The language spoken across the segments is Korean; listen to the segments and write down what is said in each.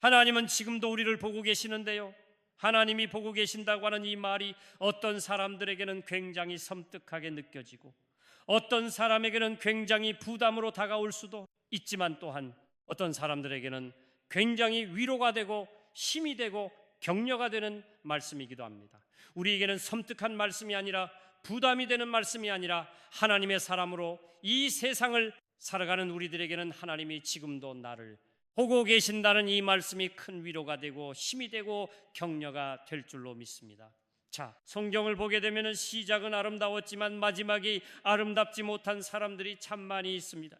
하나님은 지금도 우리를 보고 계시는데요, 하나님이 보고 계신다고 하는 이 말이 어떤 사람들에게는 굉장히 섬뜩하게 느껴지고 어떤 사람에게는 굉장히 부담으로 다가올 수도 있지만, 또한 어떤 사람들에게는 굉장히 위로가 되고 힘이 되고 격려가 되는 말씀이기도 합니다. 우리에게는 섬뜩한 말씀이 아니라, 부담이 되는 말씀이 아니라, 하나님의 사람으로 이 세상을 살아가는 우리들에게는 하나님이 지금도 나를 보고 계신다는 이 말씀이 큰 위로가 되고 힘이 되고 격려가 될 줄로 믿습니다. 자, 성경을 보게 되면 시작은 아름다웠지만 마지막이 아름답지 못한 사람들이 참 많이 있습니다.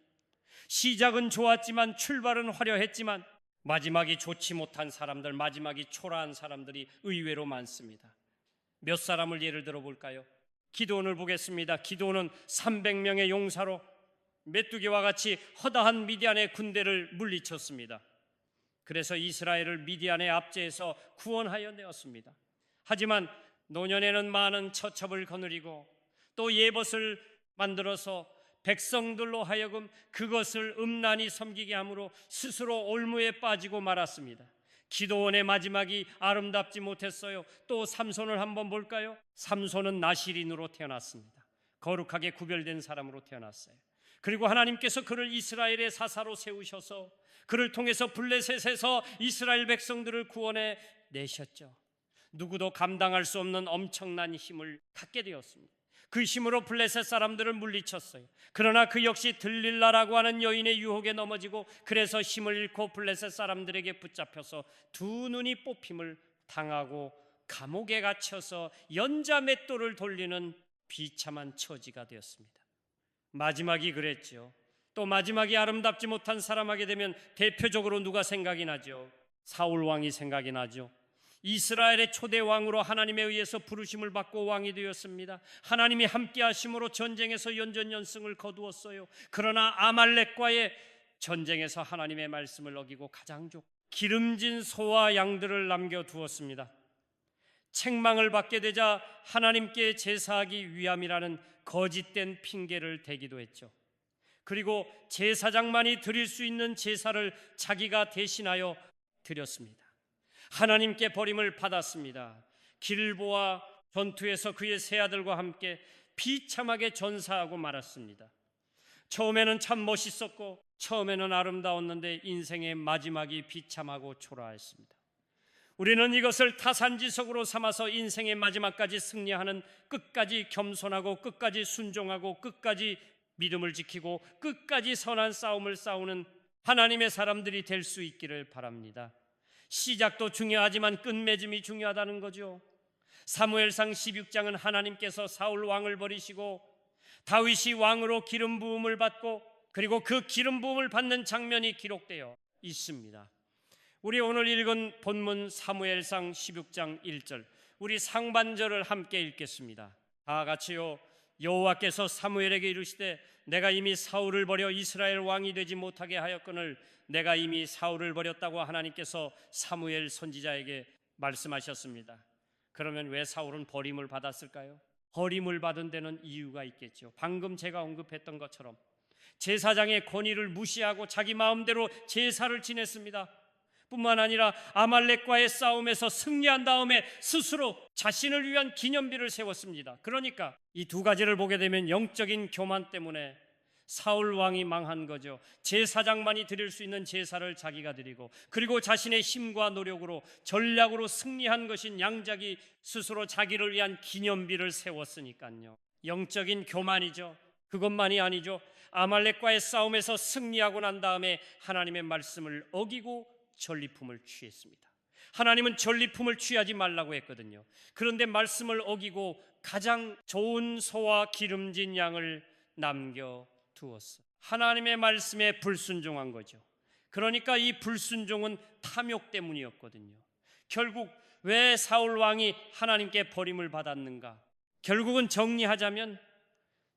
시작은 좋았지만, 출발은 화려했지만, 마지막이 좋지 못한 사람들, 마지막이 초라한 사람들이 의외로 많습니다. 몇 사람을 예를 들어 볼까요? 기드온을 보겠습니다. 기드온은 300명의 용사로 메뚜기와 같이 허다한 미디안의 군대를 물리쳤습니다. 그래서 이스라엘을 미디안의 압제에서 구원하여 내었습니다. 하지만 노년에는 많은 처첩을 거느리고 또 예봇을 만들어서 백성들로 하여금 그것을 음란히 섬기게 함으로 스스로 올무에 빠지고 말았습니다. 기드온의 마지막이 아름답지 못했어요. 또 삼손을 한번 볼까요? 삼손은 나실인으로 태어났습니다. 거룩하게 구별된 사람으로 태어났어요. 그리고 하나님께서 그를 이스라엘의 사사로 세우셔서 그를 통해서 블레셋에서 이스라엘 백성들을 구원해 내셨죠. 누구도 감당할 수 없는 엄청난 힘을 갖게 되었습니다. 그 힘으로 블레셋 사람들을 물리쳤어요. 그러나 그 역시 들릴라라고 하는 여인의 유혹에 넘어지고, 그래서 힘을 잃고 블레셋 사람들에게 붙잡혀서 두 눈이 뽑힘을 당하고 감옥에 갇혀서 연자맷돌을 돌리는 비참한 처지가 되었습니다. 마지막이 그랬죠. 또 마지막이 아름답지 못한 사람하게 되면 대표적으로 누가 생각이 나죠? 사울 왕이 생각이 나죠. 이스라엘의 초대 왕으로 하나님에 의해서 부르심을 받고 왕이 되었습니다. 하나님이 함께 하심으로 전쟁에서 연전연승을 거두었어요. 그러나 아말렉과의 전쟁에서 하나님의 말씀을 어기고 가장 기름진 소와 양들을 남겨두었습니다. 책망을 받게 되자 하나님께 제사하기 위함이라는 거짓된 핑계를 대기도 했죠. 그리고 제사장만이 드릴 수 있는 제사를 자기가 대신하여 드렸습니다. 하나님께 버림을 받았습니다. 길보아 전투에서 그의 세 아들과 함께 비참하게 전사하고 말았습니다. 처음에는 참 멋있었고 처음에는 아름다웠는데 인생의 마지막이 비참하고 초라했습니다. 우리는 이것을 타산지석으로 삼아서 인생의 마지막까지 승리하는, 끝까지 겸손하고 끝까지 순종하고 끝까지 믿음을 지키고 끝까지 선한 싸움을 싸우는 하나님의 사람들이 될 수 있기를 바랍니다. 시작도 중요하지만 끝맺음이 중요하다는 거죠. 사무엘상 16장은 하나님께서 사울 왕을 버리시고 다윗이 왕으로 기름 부음을 받고, 그리고 그 기름 부음을 받는 장면이 기록되어 있습니다. 우리 오늘 읽은 본문 사무엘상 16장 1절, 우리 상반절을 함께 읽겠습니다. 다 같이요. 여호와께서 사무엘에게 이르시되 내가 이미 사울을 버려 이스라엘 왕이 되지 못하게 하였거늘 내가 이미 사울을 버렸다고 하나님께서 사무엘 선지자에게 말씀하셨습니다. 그러면 왜 사울은 버림을 받았을까요? 버림을 받은 데는 이유가 있겠죠. 방금 제가 언급했던 것처럼 제사장의 권위를 무시하고 자기 마음대로 제사를 지냈습니다. 뿐만 아니라 아말렉과의 싸움에서 승리한 다음에 스스로 자신을 위한 기념비를 세웠습니다. 그러니까 이 두 가지를 보게 되면 영적인 교만 때문에 사울 왕이 망한 거죠. 제사장만이 드릴 수 있는 제사를 자기가 드리고, 그리고 자신의 힘과 노력으로 전략으로 승리한 것인 양작이 스스로 자기를 위한 기념비를 세웠으니까요. 영적인 교만이죠. 그것만이 아니죠. 아말렉과의 싸움에서 승리하고 난 다음에 하나님의 말씀을 어기고 전리품을 취했습니다. 하나님은 전리품을 취하지 말라고 했거든요. 그런데 말씀을 어기고 가장 좋은 소와 기름진 양을 남겨두었어요. 하나님의 말씀에 불순종한 거죠. 그러니까 이 불순종은 탐욕 때문이었거든요. 결국 왜 사울 왕이 하나님께 버림을 받았는가? 결국은 정리하자면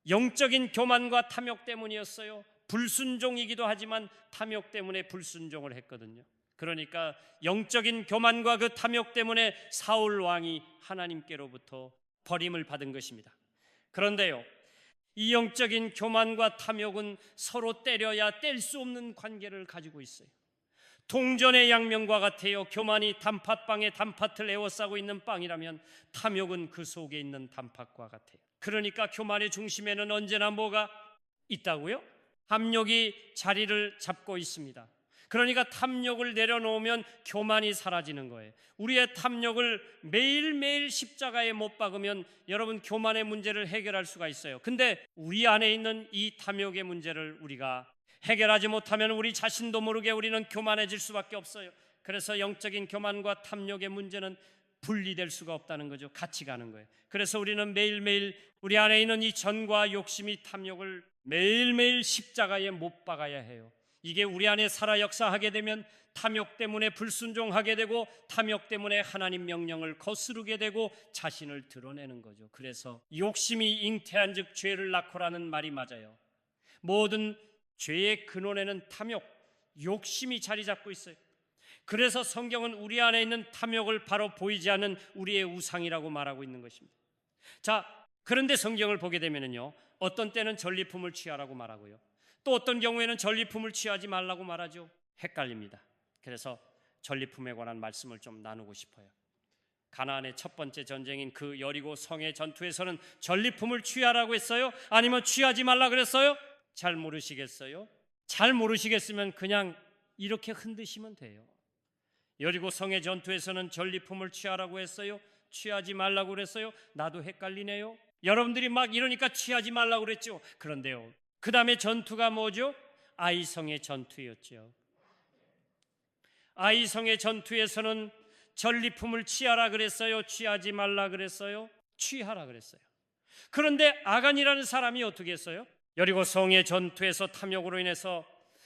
영적인 교만과 탐욕 때문이었어요. 불순종이기도 하지만 탐욕 때문에 불순종을 했거든요. 그러니까 영적인 교만과 그 탐욕 때문에 사울 왕이 하나님께로부터 버림을 받은 것입니다. 그런데요, 이 영적인 교만과 탐욕은 서로 때려야 뗄 수 없는 관계를 가지고 있어요. 동전의 양면과 같아요. 교만이 단팥빵에 단팥을 에워싸고 있는 빵이라면 탐욕은 그 속에 있는 단팥과 같아요. 그러니까 교만의 중심에는 언제나 뭐가 있다고요? 탐욕이 자리를 잡고 있습니다. 그러니까 탐욕을 내려놓으면 교만이 사라지는 거예요. 우리의 탐욕을 매일매일 십자가에 못 박으면 여러분 교만의 문제를 해결할 수가 있어요. 근데 우리 안에 있는 이 탐욕의 문제를 우리가 해결하지 못하면 우리 자신도 모르게 우리는 교만해질 수밖에 없어요. 그래서 영적인 교만과 탐욕의 문제는 분리될 수가 없다는 거죠. 같이 가는 거예요. 그래서 우리는 매일매일 우리 안에 있는 이 전과 욕심이 탐욕을 매일매일 십자가에 못 박아야 해요. 이게 우리 안에 살아 역사하게 되면 탐욕 때문에 불순종하게 되고 탐욕 때문에 하나님 명령을 거스르게 되고 자신을 드러내는 거죠. 그래서 욕심이 잉태한 즉 죄를 낳고라는 말이 맞아요. 모든 죄의 근원에는 탐욕, 욕심이 자리 잡고 있어요. 그래서 성경은 우리 안에 있는 탐욕을 바로 보이지 않는 우리의 우상이라고 말하고 있는 것입니다. 자, 그런데 성경을 보게 되면요, 어떤 때는 전리품을 취하라고 말하고요, 또 어떤 경우에는 전리품을 취하지 말라고 말하죠. 헷갈립니다. 그래서 전리품에 관한 말씀을 좀 나누고 싶어요. 가나안의 첫 번째 전쟁인 그 여리고 성의 전투에서는 전리품을 취하라고 했어요? 아니면 취하지 말라 그랬어요? 잘 모르시겠어요? 잘 모르시겠으면 그냥 이렇게 흔드시면 돼요. 여리고 성의 전투에서는 전리품을 취하라고 했어요? 취하지 말라고 그랬어요? 나도 헷갈리네요. 여러분들이 막 이러니까 취하지 말라고 그랬죠. 그런데요, 그 다음에 전투가 뭐죠? 아이성의 전투였죠. 아이성의 전투에서는 전리품을 취하라 그랬어요? 취하지 말라 그랬어요? 취하라 그랬어요. 그런데 아간이라는 사람이 어떻게 했어요? 여리고 성의 전투에서 탐욕으로 인해서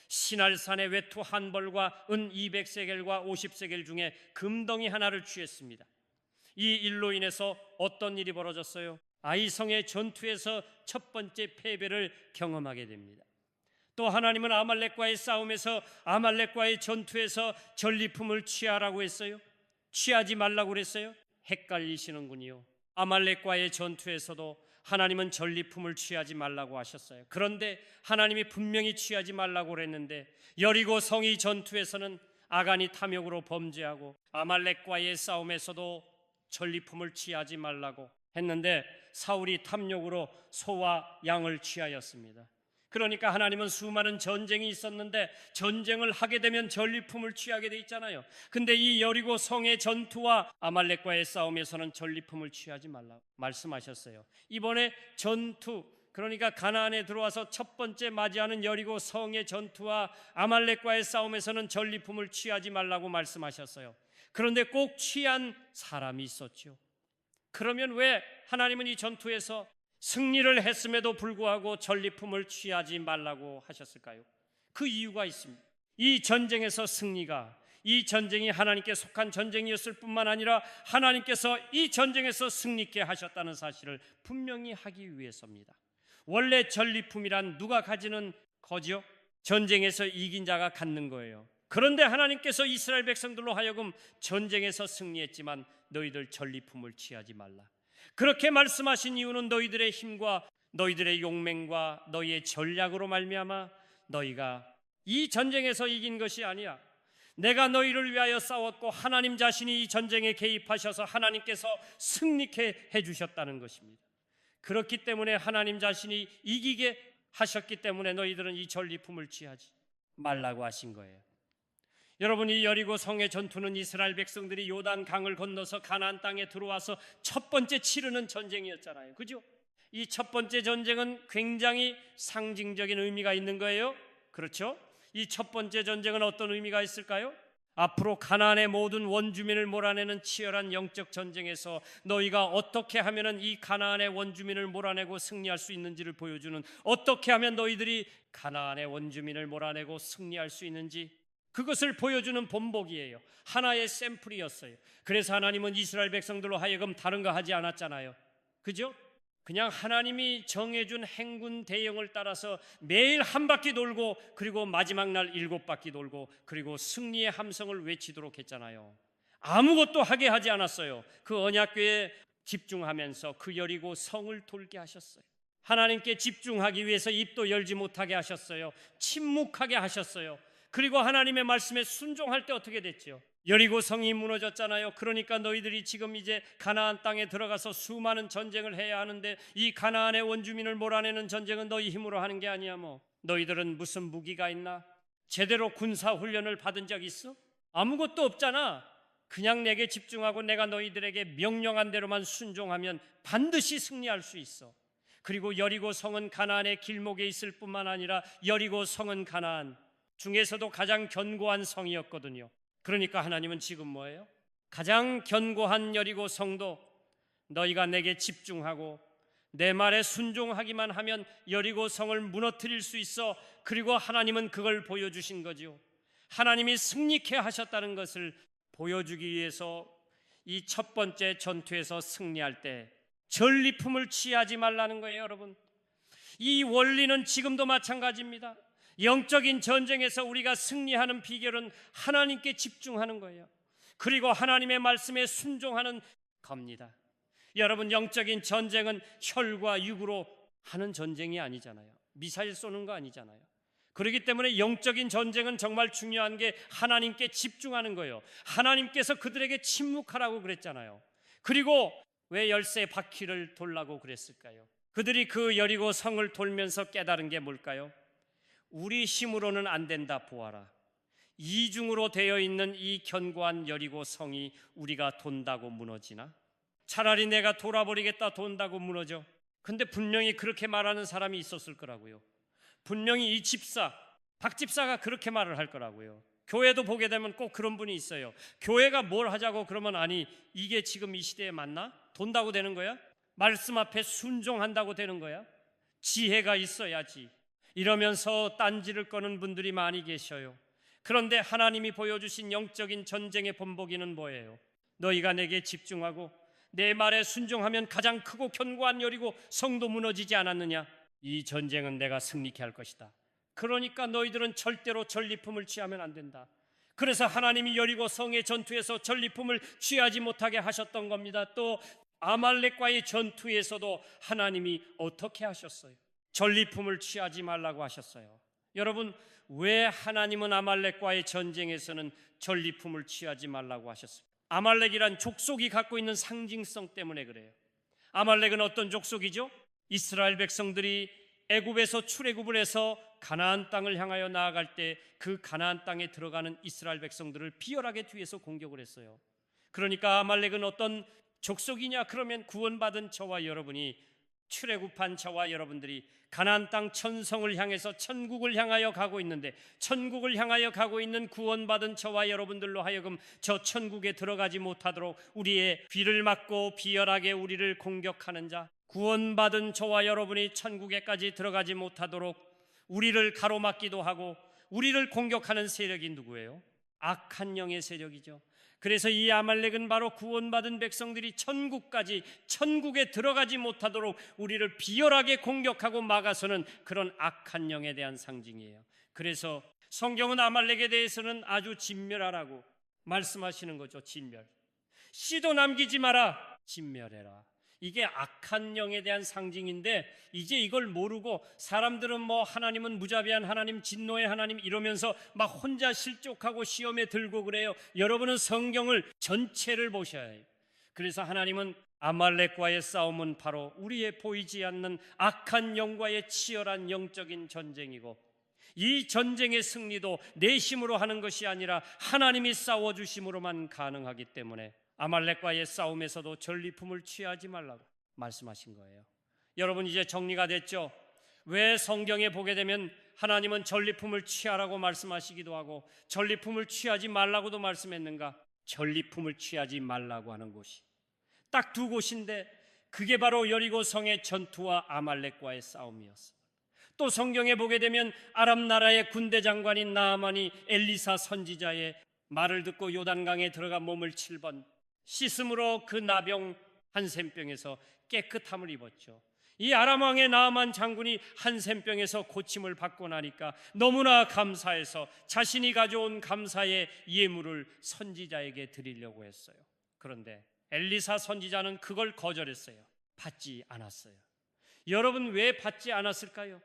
시날산의 외투 한 벌과 은 200세겔과 50세겔 중에 금덩이 하나를 취했습니다. 이 일로 인해서 어떤 일이 벌어졌어요? 아이성의 전투에서 첫 번째 패배를 경험하게 됩니다. 또 하나님은 아말렉과의 싸움에서 아말렉과의 전투에서 전리품을 취하라고 했어요? 취하지 말라고 그랬어요? 헷갈리시는군요. 아말렉과의 전투에서도 하나님은 전리품을 취하지 말라고 하셨어요. 그런데 하나님이 분명히 취하지 말라고 그랬는데 여리고 성의 전투에서는 아간이 탐욕으로 범죄하고 아말렉과의 싸움에서도 전리품을 취하지 말라고 했는데 사울이 탐욕으로 소와 양을 취하였습니다. 그러니까 하나님은 수많은 전쟁이 있었는데 전쟁을 하게 되면 전리품을 취하게 돼 있잖아요. 근데 이 여리고 성의 전투와 아말렉과의 싸움에서는 전리품을 취하지 말라고 말씀하셨어요. 이번에 전투, 그러니까 가나안에 들어와서 첫 번째 맞이하는 여리고 성의 전투와 아말렉과의 싸움에서는 전리품을 취하지 말라고 말씀하셨어요. 그런데 꼭 취한 사람이 있었죠. 그러면 왜 하나님은 이 전투에서 승리를 했음에도 불구하고 전리품을 취하지 말라고 하셨을까요? 그 이유가 있습니다. 이 전쟁에서 승리가, 이 전쟁이 하나님께 속한 전쟁이었을 뿐만 아니라 하나님께서 이 전쟁에서 승리케 하셨다는 사실을 분명히 하기 위해서입니다. 원래 전리품이란 누가 가지는 거죠? 전쟁에서 이긴 자가 갖는 거예요. 그런데 하나님께서 이스라엘 백성들로 하여금 전쟁에서 승리했지만 너희들 전리품을 취하지 말라, 그렇게 말씀하신 이유는 너희들의 힘과 너희들의 용맹과 너희의 전략으로 말미암아 너희가 이 전쟁에서 이긴 것이 아니야. 내가 너희를 위하여 싸웠고 하나님 자신이 이 전쟁에 개입하셔서 하나님께서 승리케 해주셨다는 것입니다. 그렇기 때문에 하나님 자신이 이기게 하셨기 때문에 너희들은 이 전리품을 취하지 말라고 하신 거예요. 여러분, 이 여리고 성의 전투는 이스라엘 백성들이 요단 강을 건너서 가나안 땅에 들어와서 첫 번째 치르는 전쟁이었잖아요. 그죠? 이 첫 번째 전쟁은 굉장히 상징적인 의미가 있는 거예요. 그렇죠? 이 첫 번째 전쟁은 어떤 의미가 있을까요? 앞으로 가나안의 모든 원주민을 몰아내는 치열한 영적 전쟁에서 너희가 어떻게 하면 이 가나안의 원주민을 몰아내고 승리할 수 있는지를 보여주는, 어떻게 하면 너희들이 가나안의 원주민을 몰아내고 승리할 수 있는지 그것을 보여주는 본보기예요. 하나의 샘플이었어요. 그래서 하나님은 이스라엘 백성들로 하여금 다른 거 하지 않았잖아요. 그죠? 그냥 하나님이 정해준 행군 대형을 따라서 매일 한 바퀴 돌고 그리고 마지막 날 7바퀴 돌고 그리고 승리의 함성을 외치도록 했잖아요. 아무것도 하게 하지 않았어요. 그 언약궤에 집중하면서 그 여리고 성을 돌게 하셨어요. 하나님께 집중하기 위해서 입도 열지 못하게 하셨어요. 침묵하게 하셨어요. 그리고 하나님의 말씀에 순종할 때 어떻게 됐죠? 여리고 성이 무너졌잖아요. 그러니까 너희들이 지금 이제 가나안 땅에 들어가서 수많은 전쟁을 해야 하는데, 이 가나안의 원주민을 몰아내는 전쟁은 너희 힘으로 하는 게 아니야. 뭐 너희들은 무슨 무기가 있나? 제대로 군사 훈련을 받은 적 있어? 아무것도 없잖아. 그냥 내게 집중하고 내가 너희들에게 명령한 대로만 순종하면 반드시 승리할 수 있어. 그리고 여리고 성은 가나안의 길목에 있을 뿐만 아니라 여리고 성은 가나안 중에서도 가장 견고한 성이었거든요. 그러니까 하나님은 지금 뭐예요? 가장 견고한 여리고 성도 너희가 내게 집중하고 내 말에 순종하기만 하면 여리고 성을 무너뜨릴 수 있어. 그리고 하나님은 그걸 보여주신 거죠. 하나님이 승리케 하셨다는 것을 보여주기 위해서 이 첫 번째 전투에서 승리할 때 전리품을 취하지 말라는 거예요. 여러분, 이 원리는 지금도 마찬가지입니다. 영적인 전쟁에서 우리가 승리하는 비결은 하나님께 집중하는 거예요. 그리고 하나님의 말씀에 순종하는 겁니다. 여러분, 영적인 전쟁은 혈과 육으로 하는 전쟁이 아니잖아요. 미사일 쏘는 거 아니잖아요. 그렇기 때문에 영적인 전쟁은 정말 중요한 게 하나님께 집중하는 거예요. 하나님께서 그들에게 침묵하라고 그랬잖아요. 그리고 왜 열세 바퀴를 돌라고 그랬을까요? 그들이 그 여리고 성을 돌면서 깨달은 게 뭘까요? 우리 힘으로는 안 된다 보아라. 이중으로 되어 있는 이 견고한 여리고 성이 우리가 돈다고 무너지나? 차라리 내가 돌아버리겠다 돈다고 무너져. 근데 분명히 그렇게 말하는 사람이 있었을 거라고요. 분명히 이 집사, 박 집사가 그렇게 말을 할 거라고요. 교회도 보게 되면 꼭 그런 분이 있어요. 교회가 뭘 하자고 그러면 아니 이게 지금 이 시대에 맞나? 돈다고 되는 거야? 말씀 앞에 순종한다고 되는 거야? 지혜가 있어야지. 이러면서 딴지를 꺼는 분들이 많이 계셔요. 그런데 하나님이 보여주신 영적인 전쟁의 본보기는 뭐예요? 너희가 내게 집중하고 내 말에 순종하면 가장 크고 견고한 여리고 성도 무너지지 않았느냐? 이 전쟁은 내가 승리케 할 것이다. 그러니까 너희들은 절대로 전리품을 취하면 안 된다. 그래서 하나님이 여리고 성의 전투에서 전리품을 취하지 못하게 하셨던 겁니다. 또 아말렉과의 전투에서도 하나님이 어떻게 하셨어요? 전리품을 취하지 말라고 하셨어요. 여러분, 왜 하나님은 아말렉과의 전쟁에서는 전리품을 취하지 말라고 하셨어요? 아말렉이란 족속이 갖고 있는 상징성 때문에 그래요. 아말렉은 어떤 족속이죠? 이스라엘 백성들이 애굽에서 출애굽을 해서 가나안 땅을 향하여 나아갈 때 그 가나안 땅에 들어가는 이스라엘 백성들을 비열하게 뒤에서 공격을 했어요. 그러니까 아말렉은 어떤 족속이냐? 그러면 구원받은 저와 여러분이, 출애굽한 저와 여러분들이 가나안 땅 천성을 향해서 천국을 향하여 가고 있는데, 천국을 향하여 가고 있는 구원받은 저와 여러분들로 하여금 저 천국에 들어가지 못하도록 우리의 귀를 막고 비열하게 우리를 공격하는 자, 구원받은 저와 여러분이 천국에까지 들어가지 못하도록 우리를 가로막기도 하고 우리를 공격하는 세력이 누구예요? 악한 영의 세력이죠. 그래서 이 아말렉은 바로 구원받은 백성들이 천국에 들어가지 못하도록 우리를 비열하게 공격하고 막아서는 그런 악한 영에 대한 상징이에요. 그래서 성경은 아말렉에 대해서는 아주 진멸하라고 말씀하시는 거죠. 진멸. 씨도 남기지 마라. 진멸해라. 이게 악한 영에 대한 상징인데, 이제 이걸 모르고 사람들은 뭐 하나님은 무자비한 하나님, 진노의 하나님 이러면서 막 혼자 실족하고 시험에 들고 그래요. 여러분은 성경을 전체를 보셔야 해요. 그래서 하나님은 아말렉과의 싸움은 바로 우리의 보이지 않는 악한 영과의 치열한 영적인 전쟁이고, 이 전쟁의 승리도 내 힘으로 하는 것이 아니라 하나님이 싸워주심으로만 가능하기 때문에 아말렉과의 싸움에서도 전리품을 취하지 말라고 말씀하신 거예요. 여러분, 이제 정리가 됐죠? 왜 성경에 보게 되면 하나님은 전리품을 취하라고 말씀하시기도 하고 전리품을 취하지 말라고도 말씀했는가? 전리품을 취하지 말라고 하는 곳이 딱 두 곳인데, 그게 바로 여리고 성의 전투와 아말렉과의 싸움이었어요. 또 성경에 보게 되면 아람 나라의 군대 장관인 나아만이 엘리사 선지자의 말을 듣고 요단강에 들어가 몸을 7번 씻음으로 그 나병 한센병에서 깨끗함을 입었죠. 이 아람 왕의 나아만 장군이 한센병에서 고침을 받고 나니까 너무나 감사해서 자신이 가져온 감사의 예물을 선지자에게 드리려고 했어요. 그런데 엘리사 선지자는 그걸 거절했어요. 받지 않았어요. 여러분, 왜 받지 않았을까요?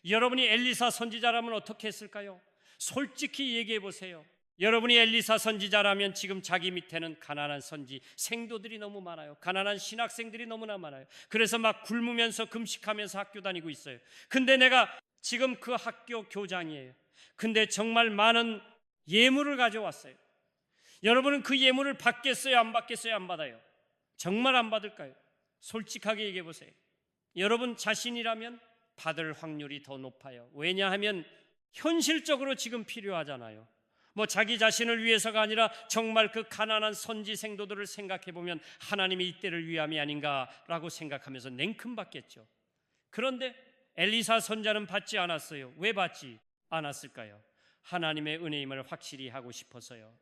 여러분이 엘리사 선지자라면 어떻게 했을까요? 솔직히 얘기해 보세요. 여러분이 엘리사 선지자라면 지금 자기 밑에는 가난한 선지 생도들이 너무 많아요. 가난한 신학생들이 너무나 많아요. 그래서 막 굶으면서 금식하면서 학교 다니고 있어요. 근데 내가 지금 그 학교 교장이에요. 근데 정말 많은 예물을 가져왔어요. 여러분은 그 예물을 받겠어요? 안 받겠어요? 안 받아요? 정말 안 받을까요? 솔직하게 얘기해 보세요. 여러분 자신이라면 받을 확률이 더 높아요. 왜냐하면 현실적으로 지금 필요하잖아요. 뭐 자기 자신을 위해서가 아니라 정말 그 가난한 선지 생도들을 생각해 보면 하나님이 이때를 위함이 아닌가라고 생각하면서 냉큼 받겠죠. 그런데 엘리사 선자는 받지 않았어요. 왜 받지 않았을까요? 하나님의 은혜임을 확실히 하고 싶어서요.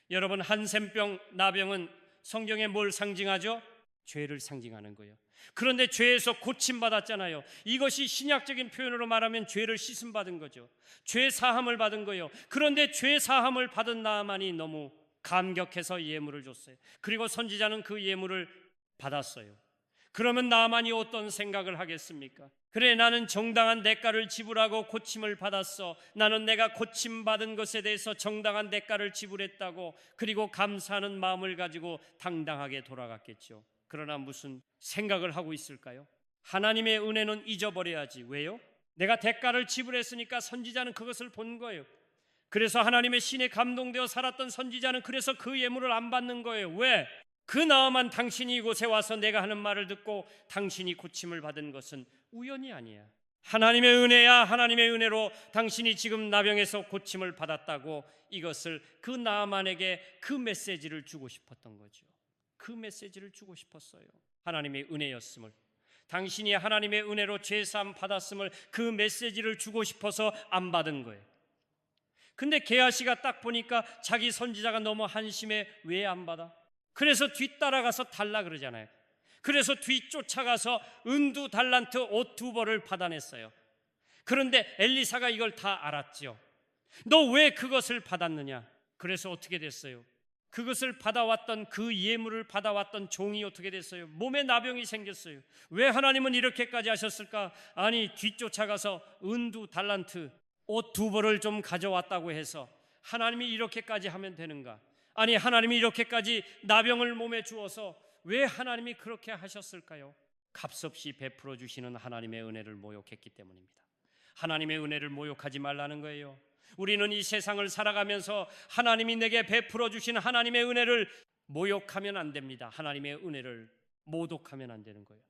여러분, 한센병, 나병은 성경에 뭘 상징하죠? 죄를 상징하는 거예요. 그런데 죄에서 고침받았잖아요. 이것이 신약적인 표현으로 말하면 죄를 씻음받은 거죠. 죄 사함을 받은 거예요. 그런데 죄 사함을 받은 나아만이 너무 감격해서 예물을 줬어요. 그리고 선지자는 그 예물을 받았어요. 그러면 나아만이 어떤 생각을 하겠습니까? 그래, 나는 정당한 대가를 지불하고 고침을 받았어. 나는 내가 고침받은 것에 대해서 정당한 대가를 지불했다고, 그리고 감사하는 마음을 가지고 당당하게 돌아갔겠죠. 그러나 무슨 생각을 하고 있을까요? 하나님의 은혜는 잊어버려야지. 왜요? 내가 대가를 지불했으니까 선지자는 그것을 본 거예요. 그래서 하나님의 신에 감동되어 살았던 선지자는 그래서 그 예물을 안 받는 거예요. 왜? 그 나아만 당신이 이곳에 와서 내가 하는 말을 듣고 당신이 고침을 받은 것은 우연이 아니야. 하나님의 은혜야. 하나님의 은혜로 당신이 지금 나병에서 고침을 받았다고, 이것을 그 나아만에게 그 메시지를 주고 싶었던 거죠. 그 메시지를 주고 싶었어요. 하나님의 은혜였음을, 당신이 하나님의 은혜로 죄사함 받았음을, 그 메시지를 주고 싶어서 안 받은 거예요. 근데 게하시가 딱 보니까 자기 선지자가 너무 한심해. 왜 안 받아? 그래서 뒤따라가서 달라 그러잖아요. 그래서 뒤쫓아가서 은두 달란트 옷 2벌을 받아냈어요. 그런데 엘리사가 이걸 다 알았죠. 너 왜 그것을 받았느냐? 그래서 어떻게 됐어요? 그것을 받아왔던, 그 예물을 받아왔던 종이 어떻게 됐어요? 몸에 나병이 생겼어요. 왜 하나님은 이렇게까지 하셨을까? 아니, 뒤쫓아가서 은두 달란트 옷 2벌을 좀 가져왔다고 해서 하나님이 이렇게까지 하면 되는가? 아니, 하나님이 이렇게까지 나병을 몸에 주어서 왜 하나님이 그렇게 하셨을까요? 값없이 베풀어 주시는 하나님의 은혜를 모욕했기 때문입니다. 하나님의 은혜를 모욕하지 말라는 거예요. 우리는 이 세상을 살아가면서 하나님이 내게 베풀어 주신 하나님의 은혜를 모욕하면 안 됩니다. 하나님의 은혜를 모독하면 안 되는 거예요.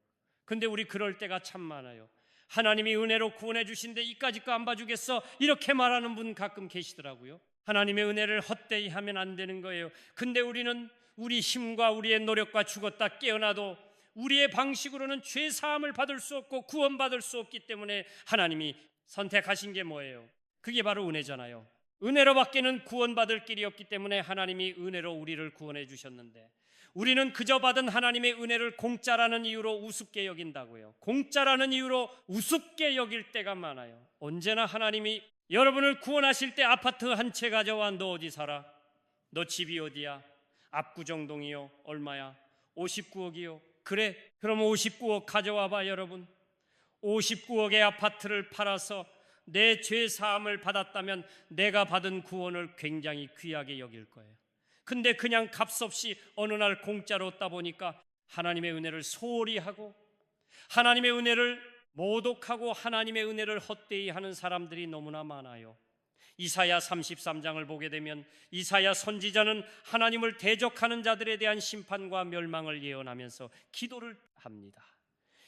근데 우리 그럴 때가 참 많아요. 하나님이 은혜로 구원해 주신데 이까짓 거 안 봐주겠어? 이렇게 말하는 분 가끔 계시더라고요. 하나님의 은혜를 헛되이 하면 안 되는 거예요. 근데 우리는 우리 힘과 우리의 노력과 죽었다 깨어나도 우리의 방식으로는 죄 사함을 받을 수 없고 구원받을 수 없기 때문에 하나님이 선택하신 게 뭐예요? 그게 바로 은혜잖아요. 은혜로밖에는 구원받을 길이 없기 때문에 하나님이 은혜로 우리를 구원해 주셨는데, 우리는 그저 받은 하나님의 은혜를 공짜라는 이유로 우습게 여긴다고요. 공짜라는 이유로 우습게 여길 때가 많아요. 언제나 하나님이 여러분을 구원하실 때 아파트 한 채 가져와. 너 어디 살아? 너 집이 어디야? 압구정동이요? 얼마야? 59억이요? 그래, 그럼 59억 가져와 봐. 여러분, 59억의 아파트를 팔아서 내 죄 사함을 받았다면 내가 받은 구원을 굉장히 귀하게 여길 거예요. 근데 그냥 값없이 어느 날 공짜로 따보니까 하나님의 은혜를 소홀히 하고 하나님의 은혜를 모독하고 하나님의 은혜를 헛되이 하는 사람들이 너무나 많아요. 이사야 33장을 보게 되면 이사야 선지자는 하나님을 대적하는 자들에 대한 심판과 멸망을 예언하면서 기도를 합니다.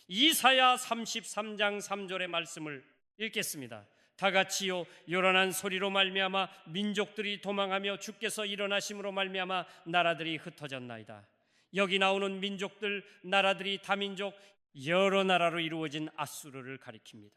이사야 33장 3절의 말씀을 읽겠습니다. 다 같이요. 요란한 소리로 말미암아 민족들이 도망하며 주께서 일어나심으로 말미암아 나라들이 흩어졌나이다. 여기 나오는 민족들, 나라들이 다민족, 여러 나라로 이루어진 아수르를 가리킵니다.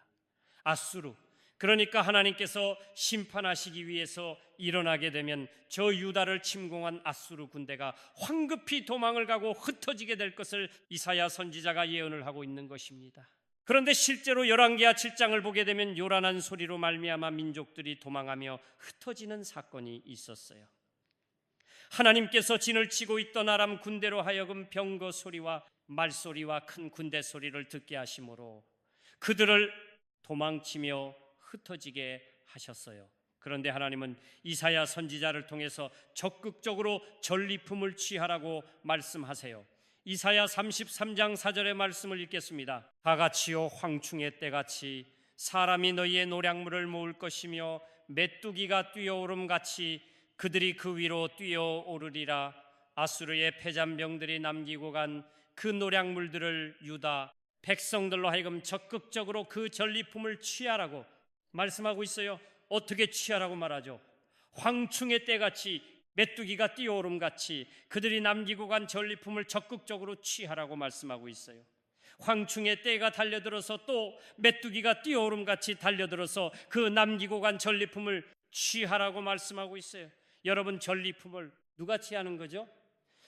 아수르, 그러니까 하나님께서 심판하시기 위해서 일어나게 되면 저 유다를 침공한 아수르 군대가 황급히 도망을 가고 흩어지게 될 것을 이사야 선지자가 예언을 하고 있는 것입니다. 그런데 실제로 열왕기하 7장을 보게 되면 요란한 소리로 말미암아 민족들이 도망하며 흩어지는 사건이 있었어요. 하나님께서 진을 치고 있던 아람 군대로 하여금 병거 소리와 말소리와 큰 군대 소리를 듣게 하심으로 그들을 도망치며 흩어지게 하셨어요. 그런데 하나님은 이사야 선지자를 통해서 적극적으로 전리품을 취하라고 말씀하세요. 이사야 33장 4절의 말씀을 읽겠습니다. 가같이요 황충의 때같이 사람이 너희의 노량물을 모을 것이며 메뚜기가 뛰어오름같이 그들이 그 위로 뛰어오르리라. 아수르의 패잔병들이 남기고 간 그 노량물들을 유다 백성들로 하여금 적극적으로 그 전리품을 취하라고 말씀하고 있어요. 어떻게 취하라고 말하죠? 황충의 때같이 메뚜기가 뛰어오름같이 그들이 남기고 간 전리품을 적극적으로 취하라고 말씀하고 있어요. 황충의 때가 달려들어서 또 메뚜기가 뛰어오름같이 달려들어서 그 남기고 간 전리품을 취하라고 말씀하고 있어요. 여러분, 전리품을 누가 취하는 거죠?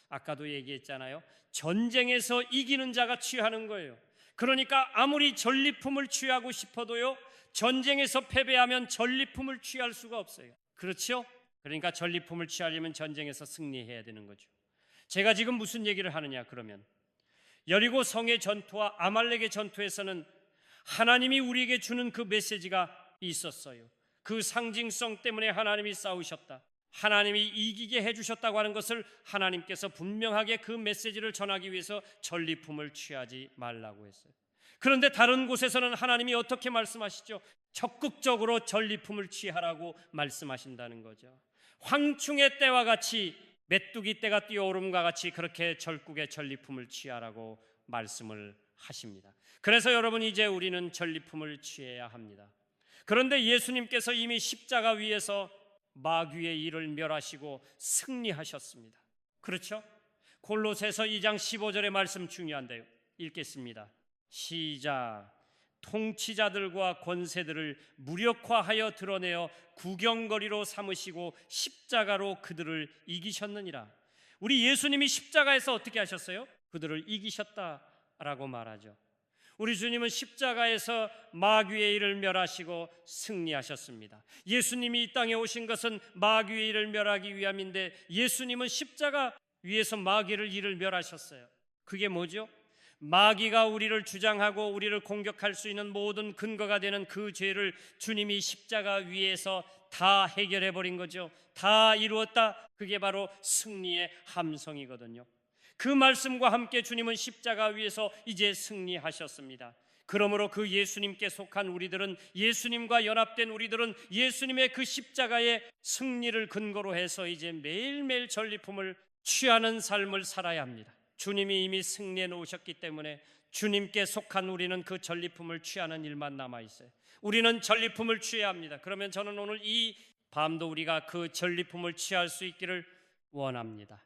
아까도 얘기했잖아요. 전쟁에서 이기는 자가 취하는 거예요. 그러니까 아무리 전리품을 취하고 싶어도요, 전쟁에서 패배하면 전리품을 취할 수가 없어요. 그렇죠? 그러니까 전리품을 취하려면 전쟁에서 승리해야 되는 거죠. 제가 지금 무슨 얘기를 하느냐 그러면, 여리고 성의 전투와 아말렉의 전투에서는 하나님이 우리에게 주는 그 메시지가 있었어요. 그 상징성 때문에 하나님이 싸우셨다, 하나님이 이기게 해주셨다고 하는 것을 하나님께서 분명하게 그 메시지를 전하기 위해서 전리품을 취하지 말라고 했어요. 그런데 다른 곳에서는 하나님이 어떻게 말씀하시죠? 적극적으로 전리품을 취하라고 말씀하신다는 거죠. 황충의 때와 같이 메뚜기 때가 뛰어오름과 같이 그렇게 절국의 전리품을 취하라고 말씀을 하십니다. 그래서 여러분, 이제 우리는 전리품을 취해야 합니다. 그런데 예수님께서 이미 십자가 위에서 마귀의 일을 멸하시고 승리하셨습니다. 그렇죠? 골로새서 2장 15절의 말씀 중요한데요. 읽겠습니다. 시작. 통치자들과 권세들을 무력화하여 드러내어 구경거리로 삼으시고 십자가로 그들을 이기셨느니라. 우리 예수님이 십자가에서 어떻게 하셨어요? 그들을 이기셨다라고 말하죠. 우리 주님은 십자가에서 마귀의 일을 멸하시고 승리하셨습니다. 예수님이 이 땅에 오신 것은 마귀의 일을 멸하기 위함인데 예수님은 십자가 위에서 마귀의 일을 멸하셨어요. 그게 뭐죠? 마귀가 우리를 주장하고 우리를 공격할 수 있는 모든 근거가 되는 그 죄를 주님이 십자가 위에서 다 해결해 버린 거죠. 다 이루었다. 그게 바로 승리의 함성이거든요. 그 말씀과 함께 주님은 십자가 위에서 이제 승리하셨습니다. 그러므로 그 예수님께 속한 우리들은, 예수님과 연합된 우리들은 예수님의 그 십자가의 승리를 근거로 해서 이제 매일매일 전리품을 취하는 삶을 살아야 합니다. 주님이 이미 승리해 놓으셨기 때문에 주님께 속한 우리는 그 전리품을 취하는 일만 남아있어요. 우리는 전리품을 취해야 합니다. 그러면 저는 오늘 이 밤도 우리가 그 전리품을 취할 수 있기를 원합니다.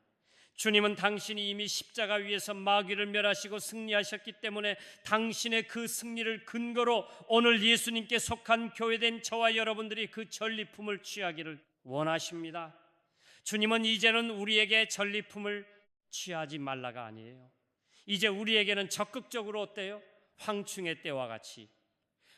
주님은 당신이 이미 십자가 위에서 마귀를 멸하시고 승리하셨기 때문에 당신의 그 승리를 근거로 오늘 예수님께 속한 교회된 저와 여러분들이 그 전리품을 취하기를 원하십니다. 주님은 이제는 우리에게 전리품을 취하지 말라가 아니에요. 이제 우리에게는 적극적으로 어때요? 황충의 때와 같이,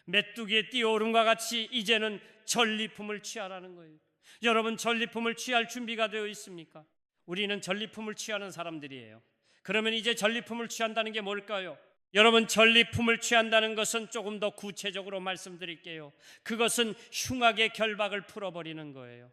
메뚜기의 뛰어오름과 같이 이제는 전리품을 취하라는 거예요. 여러분, 전리품을 취할 준비가 되어 있습니까? 우리는 전리품을 취하는 사람들이에요. 그러면 이제 전리품을 취한다는 게 뭘까요? 여러분, 전리품을 취한다는 것은 조금 더 구체적으로 말씀드릴게요. 그것은 흉악의 결박을 풀어버리는 거예요.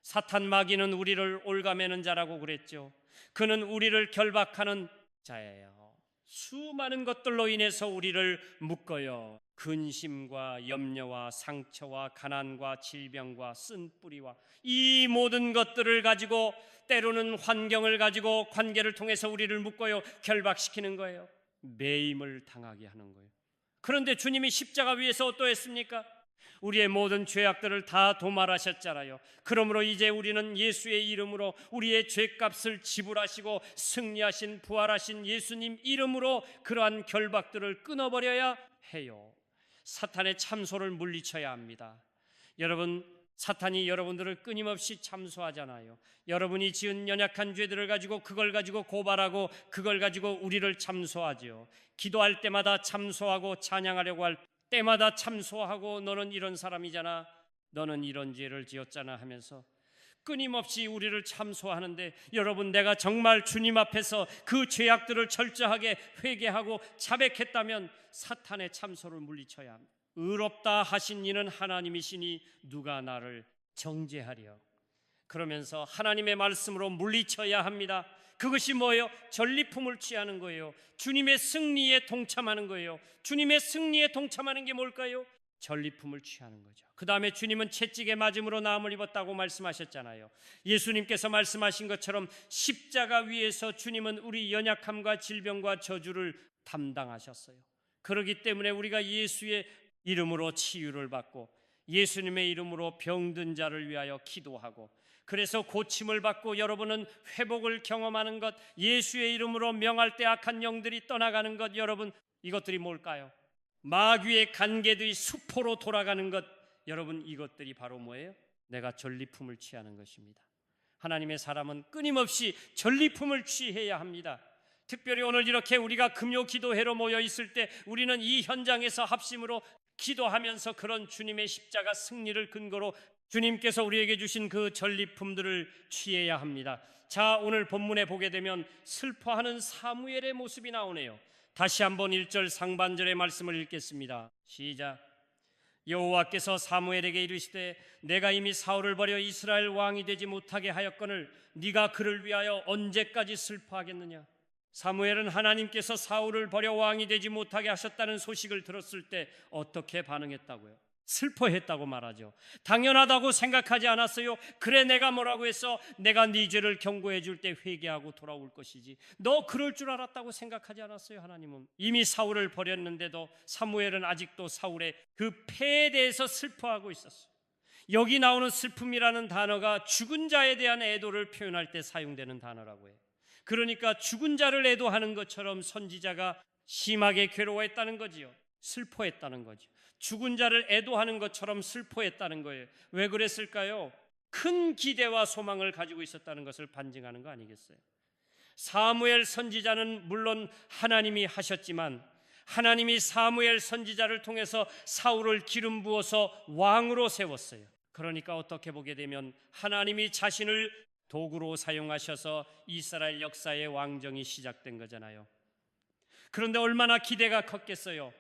사탄 마귀는 우리를 올가매는 자라고 그랬죠. 그는 우리를 결박하는 자예요. 수많은 것들로 인해서 우리를 묶어요. 근심과 염려와 상처와 가난과 질병과 쓴뿌리와 이 모든 것들을 가지고, 때로는 환경을 가지고 관계를 통해서 우리를 묶어요. 결박시키는 거예요. 매임을 당하게 하는 거예요. 그런데 주님이 십자가 위에서 어떠했습니까? 우리의 모든 죄악들을 다 도말하셨잖아요. 그러므로 이제 우리는 예수의 이름으로 우리의 죄값을 지불하시고 승리하신, 부활하신 예수님 이름으로 그러한 결박들을 끊어버려야 해요. 사탄의 참소를 물리쳐야 합니다. 여러분, 사탄이 여러분들을 끊임없이 참소하잖아요. 여러분이 지은 연약한 죄들을 가지고 그걸 가지고 고발하고 그걸 가지고 우리를 참소하죠. 기도할 때마다 참소하고 찬양하려고 할 때마다 참소하고, 너는 이런 사람이잖아, 너는 이런 죄를 지었잖아 하면서 끊임없이 우리를 참소하는데, 여러분, 내가 정말 주님 앞에서 그 죄악들을 철저하게 회개하고 자백했다면 사탄의 참소를 물리쳐야 합니다. 의롭다 하신 이는 하나님이시니 누가 나를 정죄하리요. 그러면서 하나님의 말씀으로 물리쳐야 합니다. 그것이 뭐예요? 전리품을 취하는 거예요. 주님의 승리에 동참하는 거예요. 주님의 승리에 동참하는 게 뭘까요? 전리품을 취하는 거죠. 그 다음에 주님은 채찍에 맞음으로 나음을 입었다고 말씀하셨잖아요. 예수님께서 말씀하신 것처럼 십자가 위에서 주님은 우리 연약함과 질병과 저주를 담당하셨어요. 그렇기 때문에 우리가 예수의 이름으로 치유를 받고 예수님의 이름으로 병든 자를 위하여 기도하고 그래서 고침을 받고 여러분은 회복을 경험하는 것, 예수의 이름으로 명할 때 악한 영들이 떠나가는 것, 여러분 이것들이 뭘까요? 마귀의 간계들이 수포로 돌아가는 것, 여러분 이것들이 바로 뭐예요? 내가 전리품을 취하는 것입니다. 하나님의 사람은 끊임없이 전리품을 취해야 합니다. 특별히 오늘 이렇게 우리가 금요 기도회로 모여 있을 때 우리는 이 현장에서 합심으로 기도하면서 그런 주님의 십자가 승리를 근거로 주님께서 우리에게 주신 그 전리품들을 취해야 합니다. 자, 오늘 본문에 보게 되면 슬퍼하는 사무엘의 모습이 나오네요. 다시 한번 1절 상반절의 말씀을 읽겠습니다. 시작. 여호와께서 사무엘에게 이르시되 내가 이미 사울을 버려 이스라엘 왕이 되지 못하게 하였거늘 네가 그를 위하여 언제까지 슬퍼하겠느냐. 사무엘은 하나님께서 사울을 버려 왕이 되지 못하게 하셨다는 소식을 들었을 때 어떻게 반응했다고요? 슬퍼했다고 말하죠. 당연하다고 생각하지 않았어요. 그래, 내가 뭐라고 했어? 내가 네 죄를 경고해 줄 때 회개하고 돌아올 것이지. 너 그럴 줄 알았다고 생각하지 않았어요. 하나님은 이미 사울을 버렸는데도 사무엘은 아직도 사울의 그 패에 대해서 슬퍼하고 있었어요. 여기 나오는 슬픔이라는 단어가 죽은 자에 대한 애도를 표현할 때 사용되는 단어라고 해요. 그러니까 죽은 자를 애도하는 것처럼 선지자가 심하게 괴로워했다는 거지요. 슬퍼했다는 거죠. 죽은 자를 애도하는 것처럼 슬퍼했다는 거예요. 왜 그랬을까요? 큰 기대와 소망을 가지고 있었다는 것을 반증하는 거 아니겠어요? 사무엘 선지자는 물론 하나님이 하셨지만 하나님이 사무엘 선지자를 통해서 사울을 기름 부어서 왕으로 세웠어요. 그러니까 어떻게 보게 되면 하나님이 자신을 도구로 사용하셔서 이스라엘 역사의 왕정이 시작된 거잖아요. 그런데 얼마나 기대가 컸겠어요.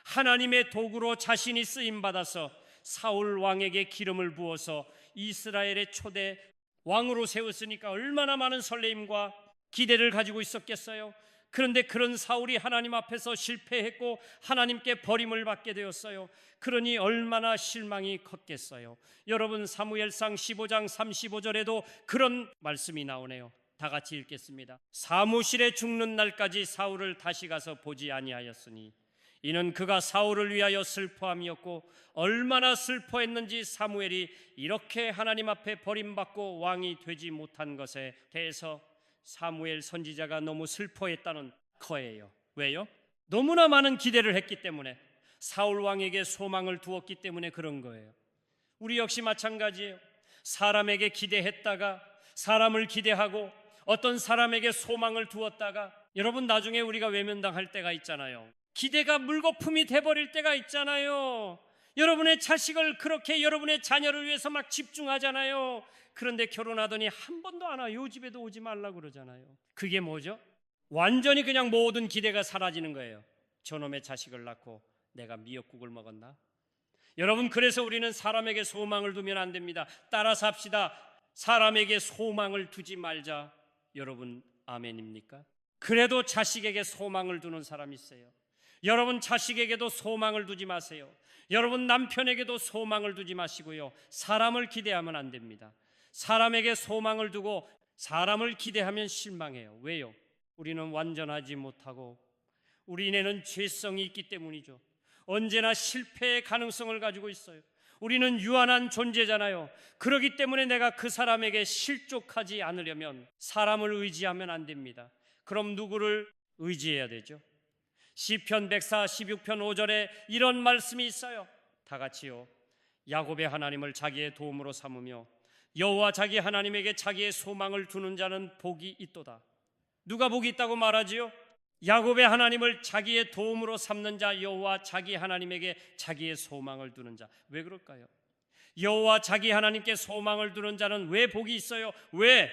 하나님의 도구로 자신이 쓰임받아서 사울 왕에게 기름을 부어서 이스라엘의 초대 왕으로 세웠으니까 얼마나 많은 설레임과 기대를 가지고 있었겠어요. 그런데 그런 사울이 하나님 앞에서 실패했고 하나님께 버림을 받게 되었어요. 그러니 얼마나 실망이 컸겠어요. 여러분, 사무엘상 15장 35절에도 그런 말씀이 나오네요. 다 같이 읽겠습니다. 사무실에 죽는 날까지 사울을 다시 가서 보지 아니하였으니 이는 그가 사울을 위하여 슬퍼함이었고 얼마나 슬퍼했는지 사무엘이 이렇게 하나님 앞에 버림받고 왕이 되지 못한 것에 대해서 사무엘 선지자가 너무 슬퍼했다는 거예요. 왜요? 너무나 많은 기대를 했기 때문에, 사울 왕에게 소망을 두었기 때문에 그런 거예요. 우리 역시 마찬가지예요. 사람에게 기대했다가, 사람을 기대하고 어떤 사람에게 소망을 두었다가 여러분 나중에 우리가 외면당할 때가 있잖아요. 기대가 물거품이 돼버릴 때가 있잖아요. 여러분의 자식을 그렇게 여러분의 자녀를 위해서 막 집중하잖아요. 그런데 결혼하더니 한 번도 안 와요. 요 집에도 오지 말라고 그러잖아요. 그게 뭐죠? 완전히 그냥 모든 기대가 사라지는 거예요. 저놈의 자식을 낳고 내가 미역국을 먹었나? 여러분, 그래서 우리는 사람에게 소망을 두면 안 됩니다. 따라서 합시다. 사람에게 소망을 두지 말자. 여러분, 아멘입니까? 그래도 자식에게 소망을 두는 사람이 있어요. 여러분, 자식에게도 소망을 두지 마세요. 여러분, 남편에게도 소망을 두지 마시고요. 사람을 기대하면 안 됩니다. 사람에게 소망을 두고 사람을 기대하면 실망해요. 왜요? 우리는 완전하지 못하고 우리네는 죄성이 있기 때문이죠. 언제나 실패의 가능성을 가지고 있어요. 우리는 유한한 존재잖아요. 그렇기 때문에 내가 그 사람에게 실족하지 않으려면 사람을 의지하면 안 됩니다. 그럼 누구를 의지해야 되죠? 시편 146편 5절에 이런 말씀이 있어요. 다 같이요. 야곱의 하나님을 자기의 도움으로 삼으며 여호와 자기 하나님에게 자기의 소망을 두는 자는 복이 있도다. 누가 복이 있다고 말하지요? 야곱의 하나님을 자기의 도움으로 삼는 자, 여호와 자기 하나님에게 자기의 소망을 두는 자. 왜 그럴까요? 여호와 자기 하나님께 소망을 두는 자는 왜 복이 있어요? 왜?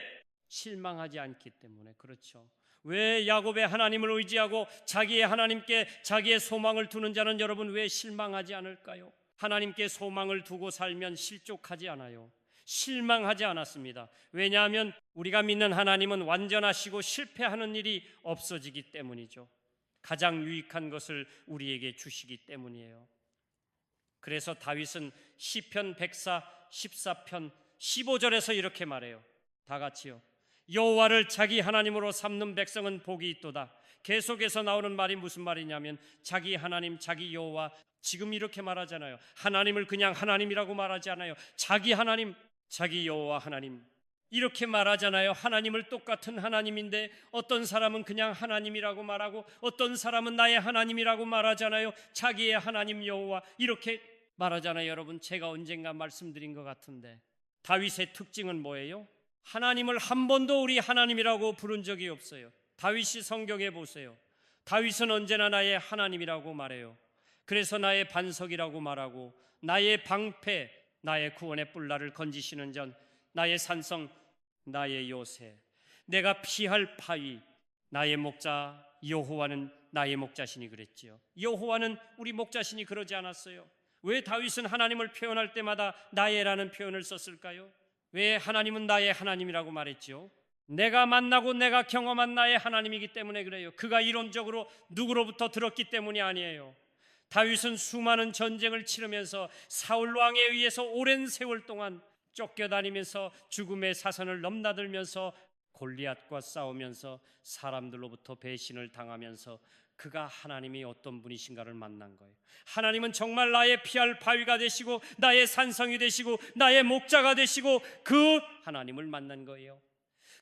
실망하지 않기 때문에. 그렇죠. 왜 야곱의 하나님을 의지하고 자기의 하나님께 자기의 소망을 두는 자는 여러분 왜 실망하지 않을까요? 하나님께 소망을 두고 살면 실족하지 않아요. 실망하지 않았습니다. 왜냐하면 우리가 믿는 하나님은 완전하시고 실패하는 일이 없어지기 때문이죠. 가장 유익한 것을 우리에게 주시기 때문이에요. 그래서 다윗은 시편 114편 15절에서 이렇게 말해요. 다 같이요. 여호와를 자기 하나님으로 삼는 백성은 복이 있도다. 계속해서 나오는 말이 무슨 말이냐면 자기 하나님, 자기 여호와, 지금 이렇게 말하잖아요. 하나님을 그냥 하나님이라고 말하지 않아요. 자기 하나님, 자기 여호와 하나님 이렇게 말하잖아요. 하나님을 똑같은 하나님인데 어떤 사람은 그냥 하나님이라고 말하고 어떤 사람은 나의 하나님이라고 말하잖아요. 자기의 하나님 여호와 이렇게 말하잖아요. 여러분, 제가 언젠가 말씀드린 것 같은데 다윗의 특징은 뭐예요? 하나님을 한 번도 우리 하나님이라고 부른 적이 없어요. 다윗이 성경에 보세요. 다윗은 언제나 나의 하나님이라고 말해요. 그래서 나의 반석이라고 말하고 나의 방패, 나의 구원의 뿔날을 건지시는 전, 나의 산성, 나의 요새, 내가 피할 바위, 나의 목자 여호와는 나의 목자시니 그랬지요. 여호와는 우리 목자시니 그러지 않았어요. 왜 다윗은 하나님을 표현할 때마다 나의라는 표현을 썼을까요? 왜 하나님은 나의 하나님이라고 말했지요? 내가 만나고 내가 경험한 나의 하나님이기 때문에 그래요. 그가 이론적으로 누구로부터 들었기 때문이 아니에요. 다윗은 수많은 전쟁을 치르면서 사울 왕에 의해서 오랜 세월 동안 쫓겨다니면서 죽음의 사선을 넘나들면서 골리앗과 싸우면서 사람들로부터 배신을 당하면서 그가 하나님이 어떤 분이신가를 만난 거예요. 하나님은 정말 나의 피할 바위가 되시고 나의 산성이 되시고 나의 목자가 되시고 그 하나님을 만난 거예요.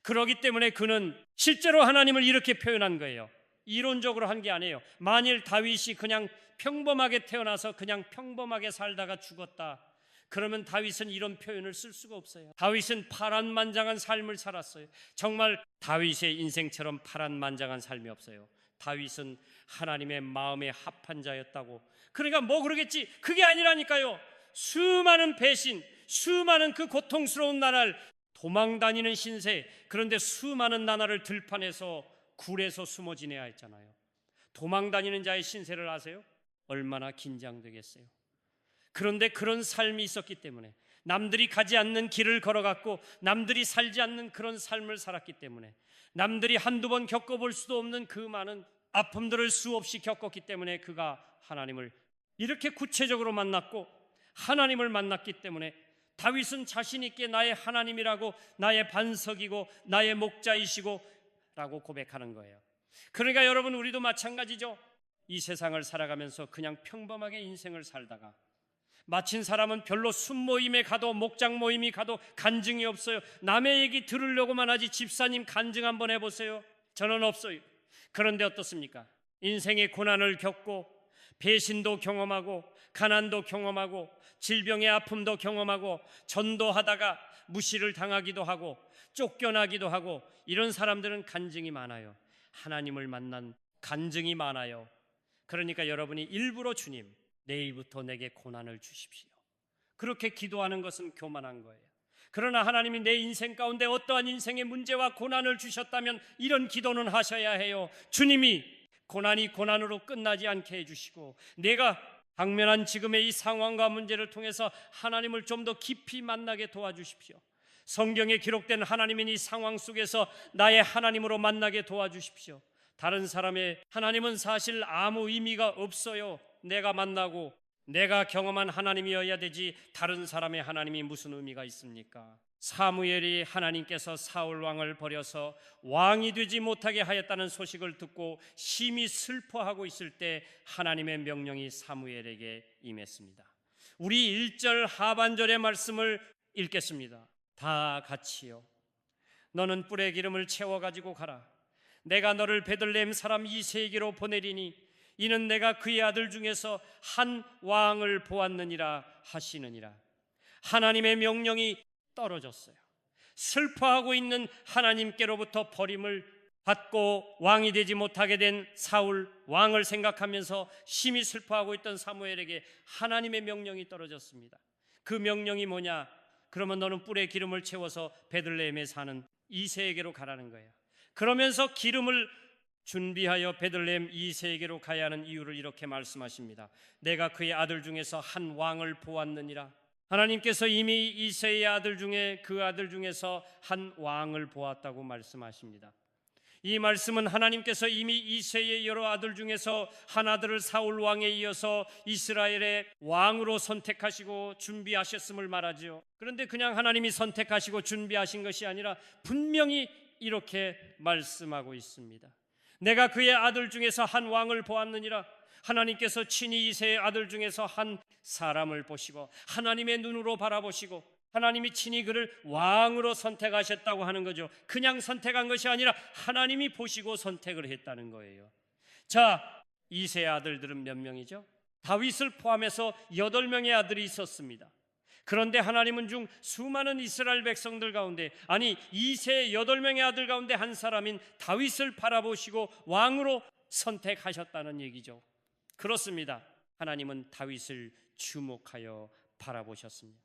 그렇기 때문에 그는 실제로 하나님을 이렇게 표현한 거예요. 이론적으로 한 게 아니에요. 만일 다윗이 그냥 평범하게 태어나서 그냥 평범하게 살다가 죽었다, 그러면 다윗은 이런 표현을 쓸 수가 없어요. 다윗은 파란만장한 삶을 살았어요. 정말 다윗의 인생처럼 파란만장한 삶이 없어요. 다윗은 하나님의 마음에 합한 자였다고. 그러니까 뭐 그러겠지, 그게 아니라니까요. 수많은 배신, 수많은 그 고통스러운 나날, 도망다니는 신세, 그런데 수많은 나날을 들판에서 굴에서 숨어 지내야 했잖아요. 도망다니는 자의 신세를 아세요? 얼마나 긴장되겠어요. 그런데 그런 삶이 있었기 때문에, 남들이 가지 않는 길을 걸어갔고 남들이 살지 않는 그런 삶을 살았기 때문에, 남들이 한두 번 겪어볼 수도 없는 그 많은 아픔들을 수없이 겪었기 때문에 그가 하나님을 이렇게 구체적으로 만났고 하나님을 만났기 때문에 다윗은 자신 있게 나의 하나님이라고, 나의 반석이고 나의 목자이시고 라고 고백하는 거예요. 그러니까 여러분, 우리도 마찬가지죠. 이 세상을 살아가면서 그냥 평범하게 인생을 살다가 마친 사람은 별로 순모임에 가도 목장 모임이 가도 간증이 없어요. 남의 얘기 들으려고만 하지 집사님 간증 한번 해보세요. 저는 없어요. 그런데 어떻습니까? 인생의 고난을 겪고 배신도 경험하고 가난도 경험하고 질병의 아픔도 경험하고 전도하다가 무시를 당하기도 하고 쫓겨나기도 하고, 이런 사람들은 간증이 많아요. 하나님을 만난 간증이 많아요. 그러니까 여러분이 일부러 주님, 내일부터 내게 고난을 주십시오, 그렇게 기도하는 것은 교만한 거예요. 그러나 하나님이 내 인생 가운데 어떠한 인생의 문제와 고난을 주셨다면 이런 기도는 하셔야 해요. 주님이 고난이 고난으로 끝나지 않게 해주시고 내가 당면한 지금의 이 상황과 문제를 통해서 하나님을 좀 더 깊이 만나게 도와주십시오. 성경에 기록된 하나님인 이 상황 속에서 나의 하나님으로 만나게 도와주십시오. 다른 사람의 하나님은 사실 아무 의미가 없어요. 내가 만나고 내가 경험한 하나님이어야 되지 다른 사람의 하나님이 무슨 의미가 있습니까? 사무엘이 하나님께서 사울 왕을 버려서 왕이 되지 못하게 하였다는 소식을 듣고 심히 슬퍼하고 있을 때 하나님의 명령이 사무엘에게 임했습니다. 우리 1절 하반절의 말씀을 읽겠습니다. 다 같이요. 너는 뿔에 기름을 채워 가지고 가라. 내가 너를 베들레헴 사람 이새에게로 보내리니 이는 내가 그의 아들 중에서 한 왕을 보았느니라 하시느니라. 하나님의 명령이 떨어졌어요. 슬퍼하고 있는 하나님께로부터 버림을 받고 왕이 되지 못하게 된 사울 왕을 생각하면서 심히 슬퍼하고 있던 사무엘에게 하나님의 명령이 떨어졌습니다. 그 명령이 뭐냐? 그러면 너는 뿔에 기름을 채워서 베들레헴에 사는 이새에게로 가라는 거예요. 그러면서 기름을 준비하여 베들레헴 이새에게로 가야 하는 이유를 이렇게 말씀하십니다. 내가 그의 아들 중에서 한 왕을 보았느니라. 하나님께서 이미 이새의 아들 중에 그 아들 중에서 한 왕을 보았다고 말씀하십니다. 이 말씀은 하나님께서 이미 이새의 여러 아들 중에서 한 아들을 사울 왕에 이어서 이스라엘의 왕으로 선택하시고 준비하셨음을 말하죠. 그런데 그냥 하나님이 선택하시고 준비하신 것이 아니라 분명히 이렇게 말씀하고 있습니다. 내가 그의 아들 중에서 한 왕을 보았느니라. 하나님께서 친히 이새의 아들 중에서 한 사람을 보시고 하나님의 눈으로 바라보시고 하나님이 친히 그를 왕으로 선택하셨다고 하는 거죠. 그냥 선택한 것이 아니라 하나님이 보시고 선택을 했다는 거예요. 자, 이새의 아들들은 몇 명이죠? 다윗을 포함해서 8명의 아들이 있었습니다. 그런데 하나님은 중 수많은 이스라엘 백성들 가운데, 아니 이새의 8명의 아들 가운데 한 사람인 다윗을 바라보시고 왕으로 선택하셨다는 얘기죠. 그렇습니다. 하나님은 다윗을 주목하여 바라보셨습니다.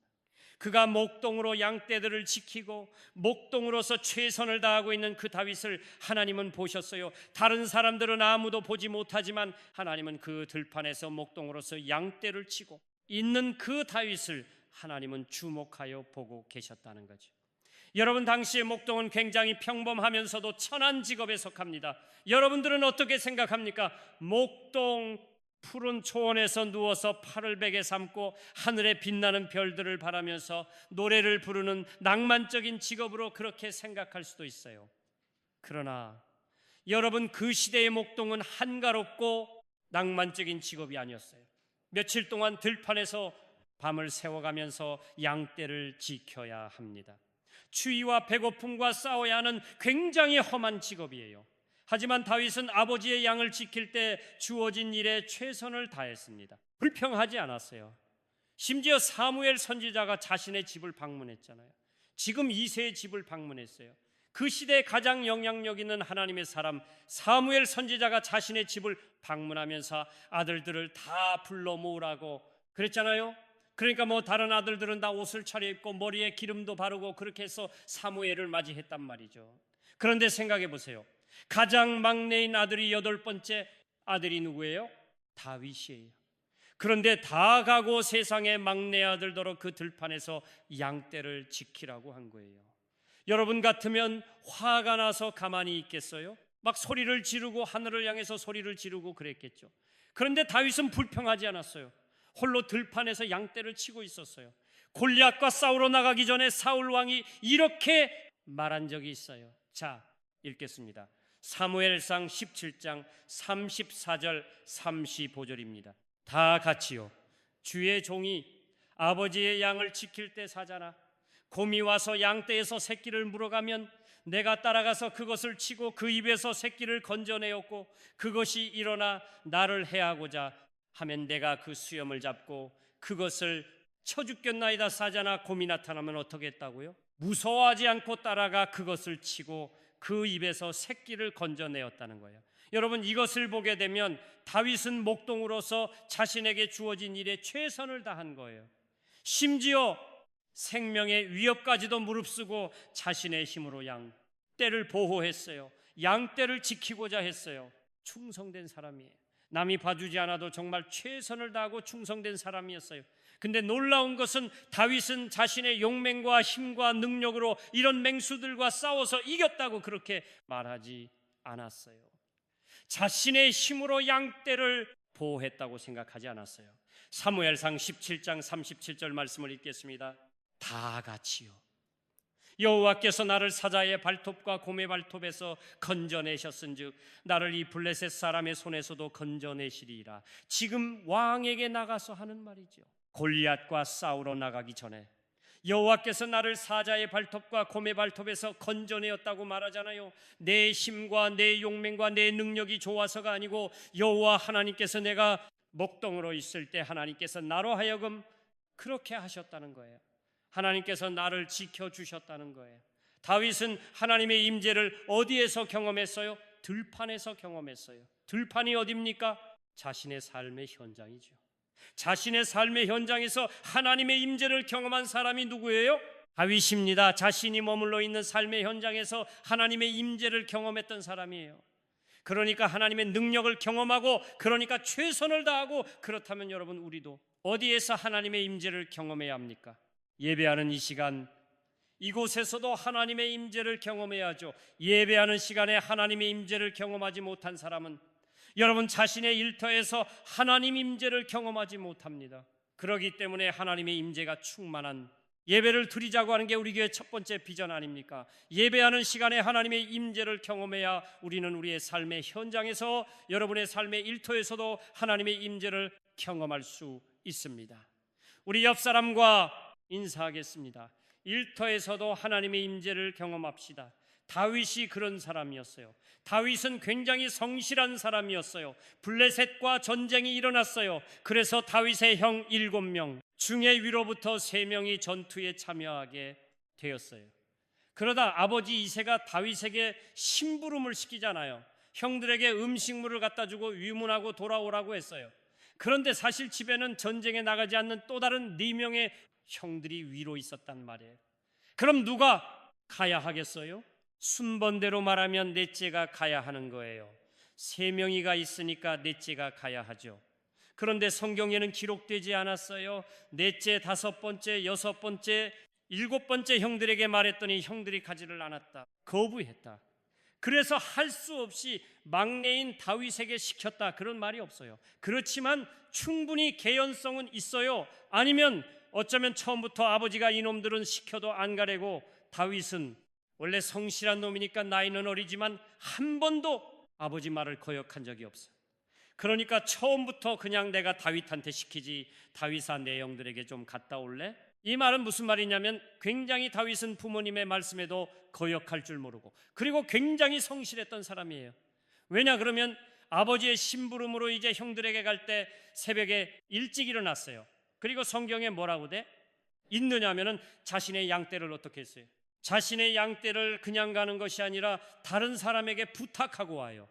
그가 목동으로 양떼들을 지키고 목동으로서 최선을 다하고 있는 그 다윗을 하나님은 보셨어요. 다른 사람들은 아무도 보지 못하지만 하나님은 그 들판에서 목동으로서 양떼를 치고 있는 그 다윗을 하나님은 주목하여 보고 계셨다는 거죠. 여러분, 당시의 목동은 굉장히 평범하면서도 천한 직업에 속합니다. 여러분들은 어떻게 생각합니까? 목동 푸른 초원에서 누워서 팔을 베개 삼고 하늘에 빛나는 별들을 바라면서 노래를 부르는 낭만적인 직업으로 그렇게 생각할 수도 있어요. 그러나 여러분, 그 시대의 목동은 한가롭고 낭만적인 직업이 아니었어요. 며칠 동안 들판에서 밤을 새워가면서 양떼를 지켜야 합니다. 추위와 배고픔과 싸워야 하는 굉장히 험한 직업이에요. 하지만 다윗은 아버지의 양을 지킬 때 주어진 일에 최선을 다했습니다. 불평하지 않았어요. 심지어 사무엘 선지자가 자신의 집을 방문했잖아요. 지금 이새의 집을 방문했어요. 그 시대에 가장 영향력 있는 하나님의 사람 사무엘 선지자가 자신의 집을 방문하면서 아들들을 다 불러 모으라고 그랬잖아요. 그러니까 다른 아들들은 다 옷을 차려입고 머리에 기름도 바르고 그렇게 해서 사무엘을 맞이했단 말이죠. 그런데 생각해 보세요. 가장 막내인 아들이 8번째 아들이 누구예요? 다윗이에요. 그런데 다 가고 세상의 막내 아들더러 그 들판에서 양떼를 지키라고 한 거예요. 여러분 같으면 화가 나서 가만히 있겠어요? 막 소리를 지르고 하늘을 향해서 소리를 지르고 그랬겠죠. 그런데 다윗은 불평하지 않았어요. 홀로 들판에서 양떼를 치고 있었어요. 골리앗과 싸우러 나가기 전에 사울 왕이 이렇게 말한 적이 있어요. 자, 읽겠습니다. 사무엘상 17장 34절 35절입니다. 다 같이요. 주의 종이 아버지의 양을 지킬 때 사자나 곰이 와서 양떼에서 새끼를 물어가면 내가 따라가서 그것을 치고 그 입에서 새끼를 건져내었고 그것이 일어나 나를 해하고자 하면 내가 그 수염을 잡고 그것을 쳐 죽겠나이다. 사자나 곰이 나타나면 어떻게 했다고요? 무서워하지 않고 따라가 그것을 치고 그 입에서 새끼를 건져내었다는 거예요. 여러분, 이것을 보게 되면 다윗은 목동으로서 자신에게 주어진 일에 최선을 다한 거예요. 심지어 생명의 위협까지도 무릅쓰고 자신의 힘으로 양떼를 보호했어요. 양떼를 지키고자 했어요. 충성된 사람이에요. 남이 봐주지 않아도 정말 최선을 다하고 충성된 사람이었어요. 근데 놀라운 것은 다윗은 자신의 용맹과 힘과 능력으로 이런 맹수들과 싸워서 이겼다고 그렇게 말하지 않았어요. 자신의 힘으로 양떼를 보호했다고 생각하지 않았어요. 사무엘상 17장 37절 말씀을 읽겠습니다. 다 같이요. 여호와께서 나를 사자의 발톱과 곰의 발톱에서 건져내셨은즉 나를 이 블레셋 사람의 손에서도 건져내시리라. 지금 왕에게 나가서 하는 말이죠. 골리앗과 싸우러 나가기 전에 여호와께서 나를 사자의 발톱과 곰의 발톱에서 건져내었다고 말하잖아요. 내 힘과 내 용맹과 내 능력이 좋아서가 아니고 여호와 하나님께서 내가 목동으로 있을 때 하나님께서 나로 하여금 그렇게 하셨다는 거예요. 하나님께서 나를 지켜주셨다는 거예요. 다윗은 하나님의 임재를 어디에서 경험했어요? 들판에서 경험했어요. 들판이 어디입니까? 자신의 삶의 현장이죠. 자신의 삶의 현장에서 하나님의 임재를 경험한 사람이 누구예요? 다윗입니다. 자신이 머물러 있는 삶의 현장에서 하나님의 임재를 경험했던 사람이에요. 그러니까 하나님의 능력을 경험하고, 그러니까 최선을 다하고, 그렇다면 여러분, 우리도 어디에서 하나님의 임재를 경험해야 합니까? 예배하는 이 시간, 이곳에서도 하나님의 임재를 경험해야죠. 예배하는 시간에 하나님의 임재를 경험하지 못한 사람은 여러분 자신의 일터에서 하나님 임재를 경험하지 못합니다. 그렇기 때문에 하나님의 임재가 충만한 예배를 드리자고 하는 게 우리 교회 첫 번째 비전 아닙니까? 예배하는 시간에 하나님의 임재를 경험해야 우리는 우리의 삶의 현장에서, 여러분의 삶의 일터에서도 하나님의 임재를 경험할 수 있습니다. 우리 옆 사람과 인사하겠습니다. 일터에서도 하나님의 임재를 경험합시다. 다윗이 그런 사람이었어요. 다윗은 굉장히 성실한 사람이었어요. 블레셋과 전쟁이 일어났어요. 그래서 다윗의 형 7명 중에 위로부터 3명이 전투에 참여하게 되었어요. 그러다 아버지 이새가 다윗에게 심부름을 시키잖아요. 형들에게 음식물을 갖다 주고 위문하고 돌아오라고 했어요. 그런데 사실 집에는 전쟁에 나가지 않는 또 다른 4명의 형들이 위로 있었단 말이에요. 그럼 누가 가야 하겠어요? 순번대로 말하면 넷째가 가야 하는 거예요. 3명이가 있으니까 넷째가 가야 하죠. 그런데 성경에는 기록되지 않았어요. 넷째, 5번째, 6번째, 7번째 형들에게 말했더니 형들이 가지를 않았다. 거부했다. 그래서 할 수 없이 막내인 다윗에게 시켰다. 그런 말이 없어요. 그렇지만 충분히 개연성은 있어요. 아니면 어쩌면 처음부터 아버지가 이놈들은 시켜도 안 가려고, 다윗은 원래 성실한 놈이니까 나이는 어리지만 한 번도 아버지 말을 거역한 적이 없어요. 그러니까 처음부터 그냥 내가 다윗한테 시키지, 다윗아 내 형들에게 좀 갔다 올래? 이 말은 무슨 말이냐면 굉장히 다윗은 부모님의 말씀에도 거역할 줄 모르고, 그리고 굉장히 성실했던 사람이에요. 왜냐 그러면 아버지의 심부름으로 이제 형들에게 갈 때 새벽에 일찍 일어났어요. 그리고 성경에 뭐라고 돼? 있느냐 하면은 자신의 양떼를 어떻게 했어요? 자신의 양떼를 그냥 가는 것이 아니라 다른 사람에게 부탁하고 와요.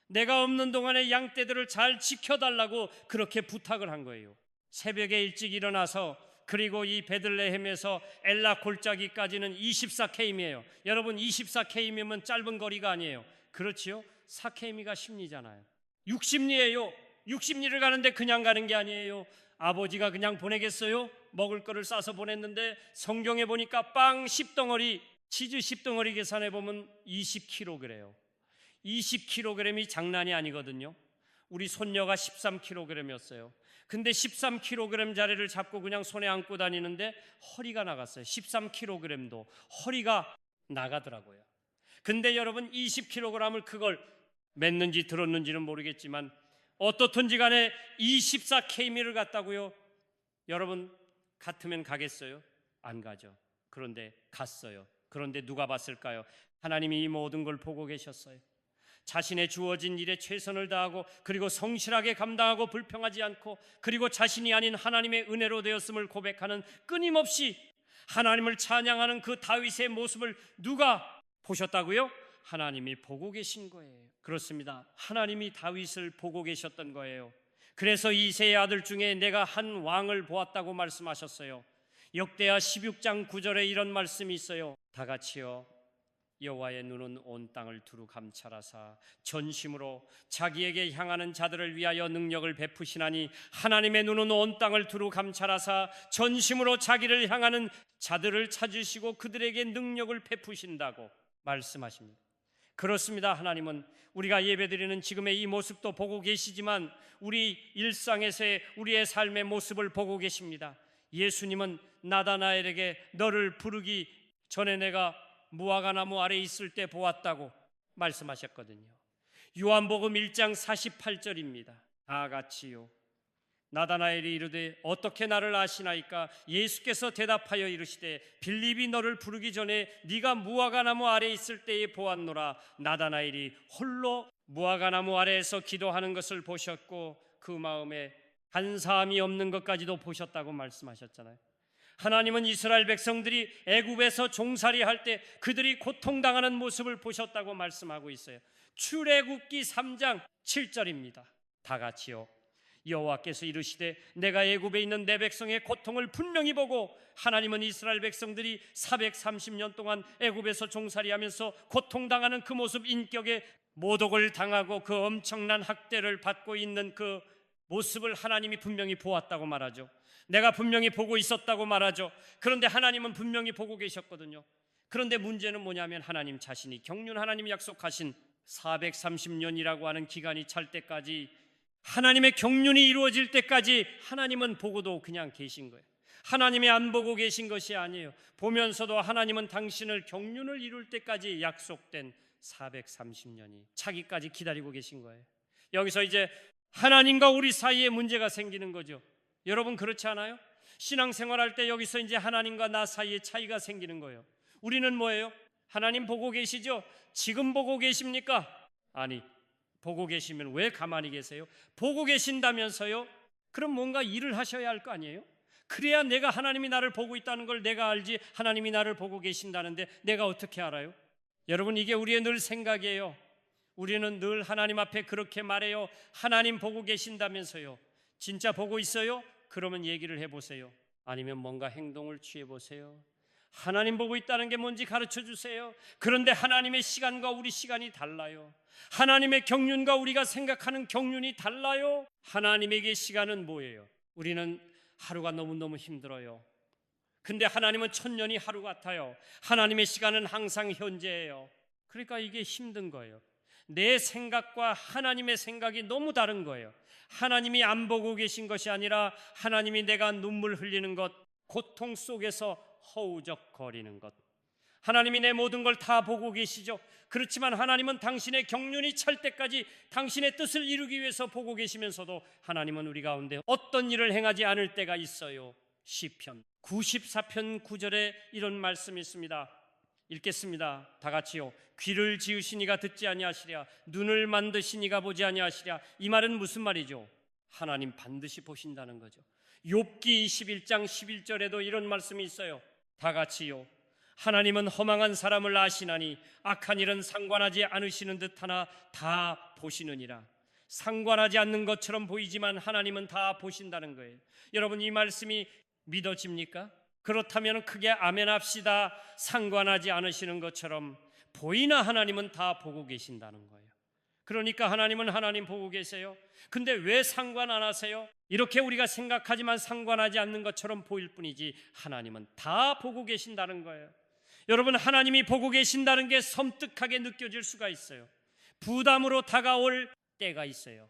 내가 없는 동안에 양떼들을 잘 지켜달라고 그렇게 부탁을 한 거예요. 새벽에 일찍 일어나서, 그리고 이 베들레헴에서 엘라 골짜기까지는 24km이에요. 여러분 24km면 짧은 거리가 아니에요. 그렇지요? 4km가 10리잖아요. 60리예요. 60리를 가는데 그냥 가는 게 아니에요. 아버지가 그냥 보내겠어요? 먹을 거를 싸서 보냈는데 성경에 보니까 빵 10덩어리, 치즈 10덩어리 계산해 보면 20kg래요. 20kg이 장난이 아니거든요. 우리 손녀가 13kg이었어요. 근데 13kg 자리를 잡고 그냥 손에 안고 다니는데 허리가 나갔어요. 13kg도 허리가 나가더라고요. 근데 여러분 20kg을 그걸 맸는지 들었는지는 모르겠지만 어떻든지 간에 24km를 갔다고요. 여러분 같으면 가겠어요? 안 가죠. 그런데 갔어요. 그런데 누가 봤을까요? 하나님이 이 모든 걸 보고 계셨어요. 자신의 주어진 일에 최선을 다하고, 그리고 성실하게 감당하고 불평하지 않고, 그리고 자신이 아닌 하나님의 은혜로 되었음을 고백하는 끊임없이 하나님을 찬양하는 그 다윗의 모습을 누가 보셨다고요? 하나님이 보고 계신 거예요. 그렇습니다. 하나님이 다윗을 보고 계셨던 거예요. 그래서 이새의 아들 중에 내가 한 왕을 보았다고 말씀하셨어요. 역대하 16장 9절에 이런 말씀이 있어요. 다 같이요. 여호와의 눈은 온 땅을 두루 감찰하사 전심으로 자기에게 향하는 자들을 위하여 능력을 베푸시나니, 하나님의 눈은 온 땅을 두루 감찰하사 전심으로 자기를 향하는 자들을 찾으시고 그들에게 능력을 베푸신다고 말씀하십니다. 그렇습니다. 하나님은 우리가 예배드리는 지금의 이 모습도 보고 계시지만 우리 일상에서의 우리의 삶의 모습을 보고 계십니다. 예수님은 나다나엘에게 너를 부르기 전에 내가 무화과 나무 아래 있을 때 보았다고 말씀하셨거든요. 요한복음 1장 48절입니다. 다 같이요. 나다나엘이 이르되 어떻게 나를 아시나이까? 예수께서 대답하여 이르시되 빌립이 너를 부르기 전에 네가 무화과 나무 아래 있을 때에 보았노라. 나다나엘이 홀로 무화과 나무 아래에서 기도하는 것을 보셨고 그 마음에 간사함이 없는 것까지도 보셨다고 말씀하셨잖아요. 하나님은 이스라엘 백성들이 애굽에서 종살이할 때 그들이 고통당하는 모습을 보셨다고 말씀하고 있어요. 출애굽기 3장 7절입니다. 다 같이요. 여호와께서 이르시되 내가 애굽에 있는 내 백성의 고통을 분명히 보고, 하나님은 이스라엘 백성들이 430년 동안 애굽에서 종살이하면서 고통당하는 그 모습, 인격에 모독을 당하고 그 엄청난 학대를 받고 있는 그 모습을 하나님이 분명히 보았다고 말하죠. 내가 분명히 보고 있었다고 말하죠. 그런데 하나님은 분명히 보고 계셨거든요. 그런데 문제는 뭐냐면 하나님 자신이, 경륜 하나님이 약속하신 430년이라고 하는 기간이 찰 때까지, 하나님의 경륜이 이루어질 때까지 하나님은 보고도 그냥 계신 거예요. 하나님이 안 보고 계신 것이 아니에요. 보면서도 하나님은 당신을 경륜을 이룰 때까지 약속된 430년이 차기까지 기다리고 계신 거예요. 여기서 이제 하나님과 우리 사이에 문제가 생기는 거죠. 여러분 그렇지 않아요? 신앙생활할 때 여기서 이제 하나님과 나 사이에 차이가 생기는 거예요. 우리는 뭐예요? 하나님 보고 계시죠? 지금 보고 계십니까? 아니, 보고 계시면 왜 가만히 계세요? 보고 계신다면서요? 그럼 뭔가 일을 하셔야 할 거 아니에요? 그래야 내가 하나님이 나를 보고 있다는 걸 내가 알지, 하나님이 나를 보고 계신다는데 내가 어떻게 알아요? 여러분, 이게 우리의 늘 생각이에요. 우리는 늘 하나님 앞에 그렇게 말해요. 하나님 보고 계신다면서요. 진짜 보고 있어요? 그러면 얘기를 해보세요. 아니면 뭔가 행동을 취해보세요. 하나님 보고 있다는 게 뭔지 가르쳐 주세요. 그런데 하나님의 시간과 우리 시간이 달라요. 하나님의 경륜과 우리가 생각하는 경륜이 달라요. 하나님에게 시간은 뭐예요? 우리는 하루가 너무너무 힘들어요. 근데 하나님은 천년이 하루 같아요. 하나님의 시간은 항상 현재예요. 그러니까 이게 힘든 거예요. 내 생각과 하나님의 생각이 너무 다른 거예요. 하나님이 안 보고 계신 것이 아니라 하나님이 내가 눈물 흘리는 것, 고통 속에서 허우적거리는 것, 하나님이 내 모든 걸 다 보고 계시죠. 그렇지만 하나님은 당신의 경륜이 찰 때까지 당신의 뜻을 이루기 위해서 보고 계시면서도 하나님은 우리 가운데 어떤 일을 행하지 않을 때가 있어요. 시편 94편 9절에 이런 말씀이 있습니다. 읽겠습니다. 다 같이요. 귀를 지으신 이가 듣지 아니하시랴, 눈을 만드신 이가 보지 아니하시랴. 이 말은 무슨 말이죠? 하나님 반드시 보신다는 거죠. 욥기 21장 11절에도 이런 말씀이 있어요. 다 같이요. 하나님은 허망한 사람을 아시나니 악한 일은 상관하지 않으시는 듯하나 다 보시느니라. 상관하지 않는 것처럼 보이지만 하나님은 다 보신다는 거예요. 여러분, 이 말씀이 믿어집니까? 그렇다면 크게 아멘 합시다. 상관하지 않으시는 것처럼 보이나 하나님은 다 보고 계신다는 거예요. 그러니까 하나님은 하나님 보고 계세요. 근데 왜 상관 안 하세요? 이렇게 우리가 생각하지만 상관하지 않는 것처럼 보일 뿐이지 하나님은 다 보고 계신다는 거예요. 여러분, 하나님이 보고 계신다는 게 섬뜩하게 느껴질 수가 있어요. 부담으로 다가올 때가 있어요.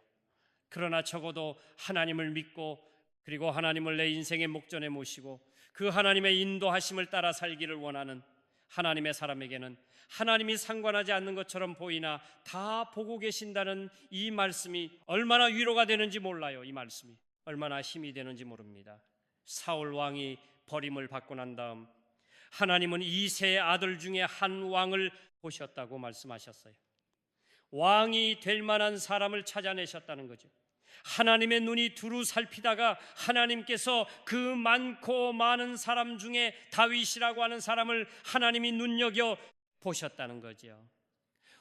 그러나 적어도 하나님을 믿고, 그리고 하나님을 내 인생의 목전에 모시고 그 하나님의 인도하심을 따라 살기를 원하는 하나님의 사람에게는 하나님이 상관하지 않는 것처럼 보이나 다 보고 계신다는 이 말씀이 얼마나 위로가 되는지 몰라요. 이 말씀이 얼마나 힘이 되는지 모릅니다. 사울 왕이 버림을 받고 난 다음 하나님은 이세의 아들 중에 한 왕을 보셨다고 말씀하셨어요. 왕이 될 만한 사람을 찾아내셨다는 거죠. 하나님의 눈이 두루 살피다가 하나님께서 그 많고 많은 사람 중에 다윗이라고 하는 사람을 하나님이 눈여겨 보셨다는 거죠.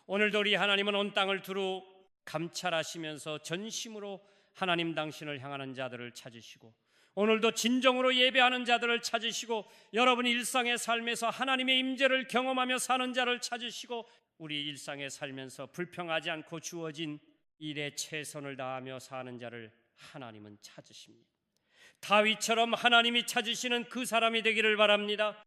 오늘도 우리 하나님은 온 땅을 두루 감찰하시면서 전심으로 하나님 당신을 향하는 자들을 찾으시고, 오늘도 진정으로 예배하는 자들을 찾으시고, 여러분이 일상의 삶에서 하나님의 임재를 경험하며 사는 자를 찾으시고, 우리 일상에 살면서 불평하지 않고 주어진 일에 최선을 다하며 사는 자를 하나님은 찾으십니다. 다윗처럼 하나님이 찾으시는 그 사람이 되기를 바랍니다.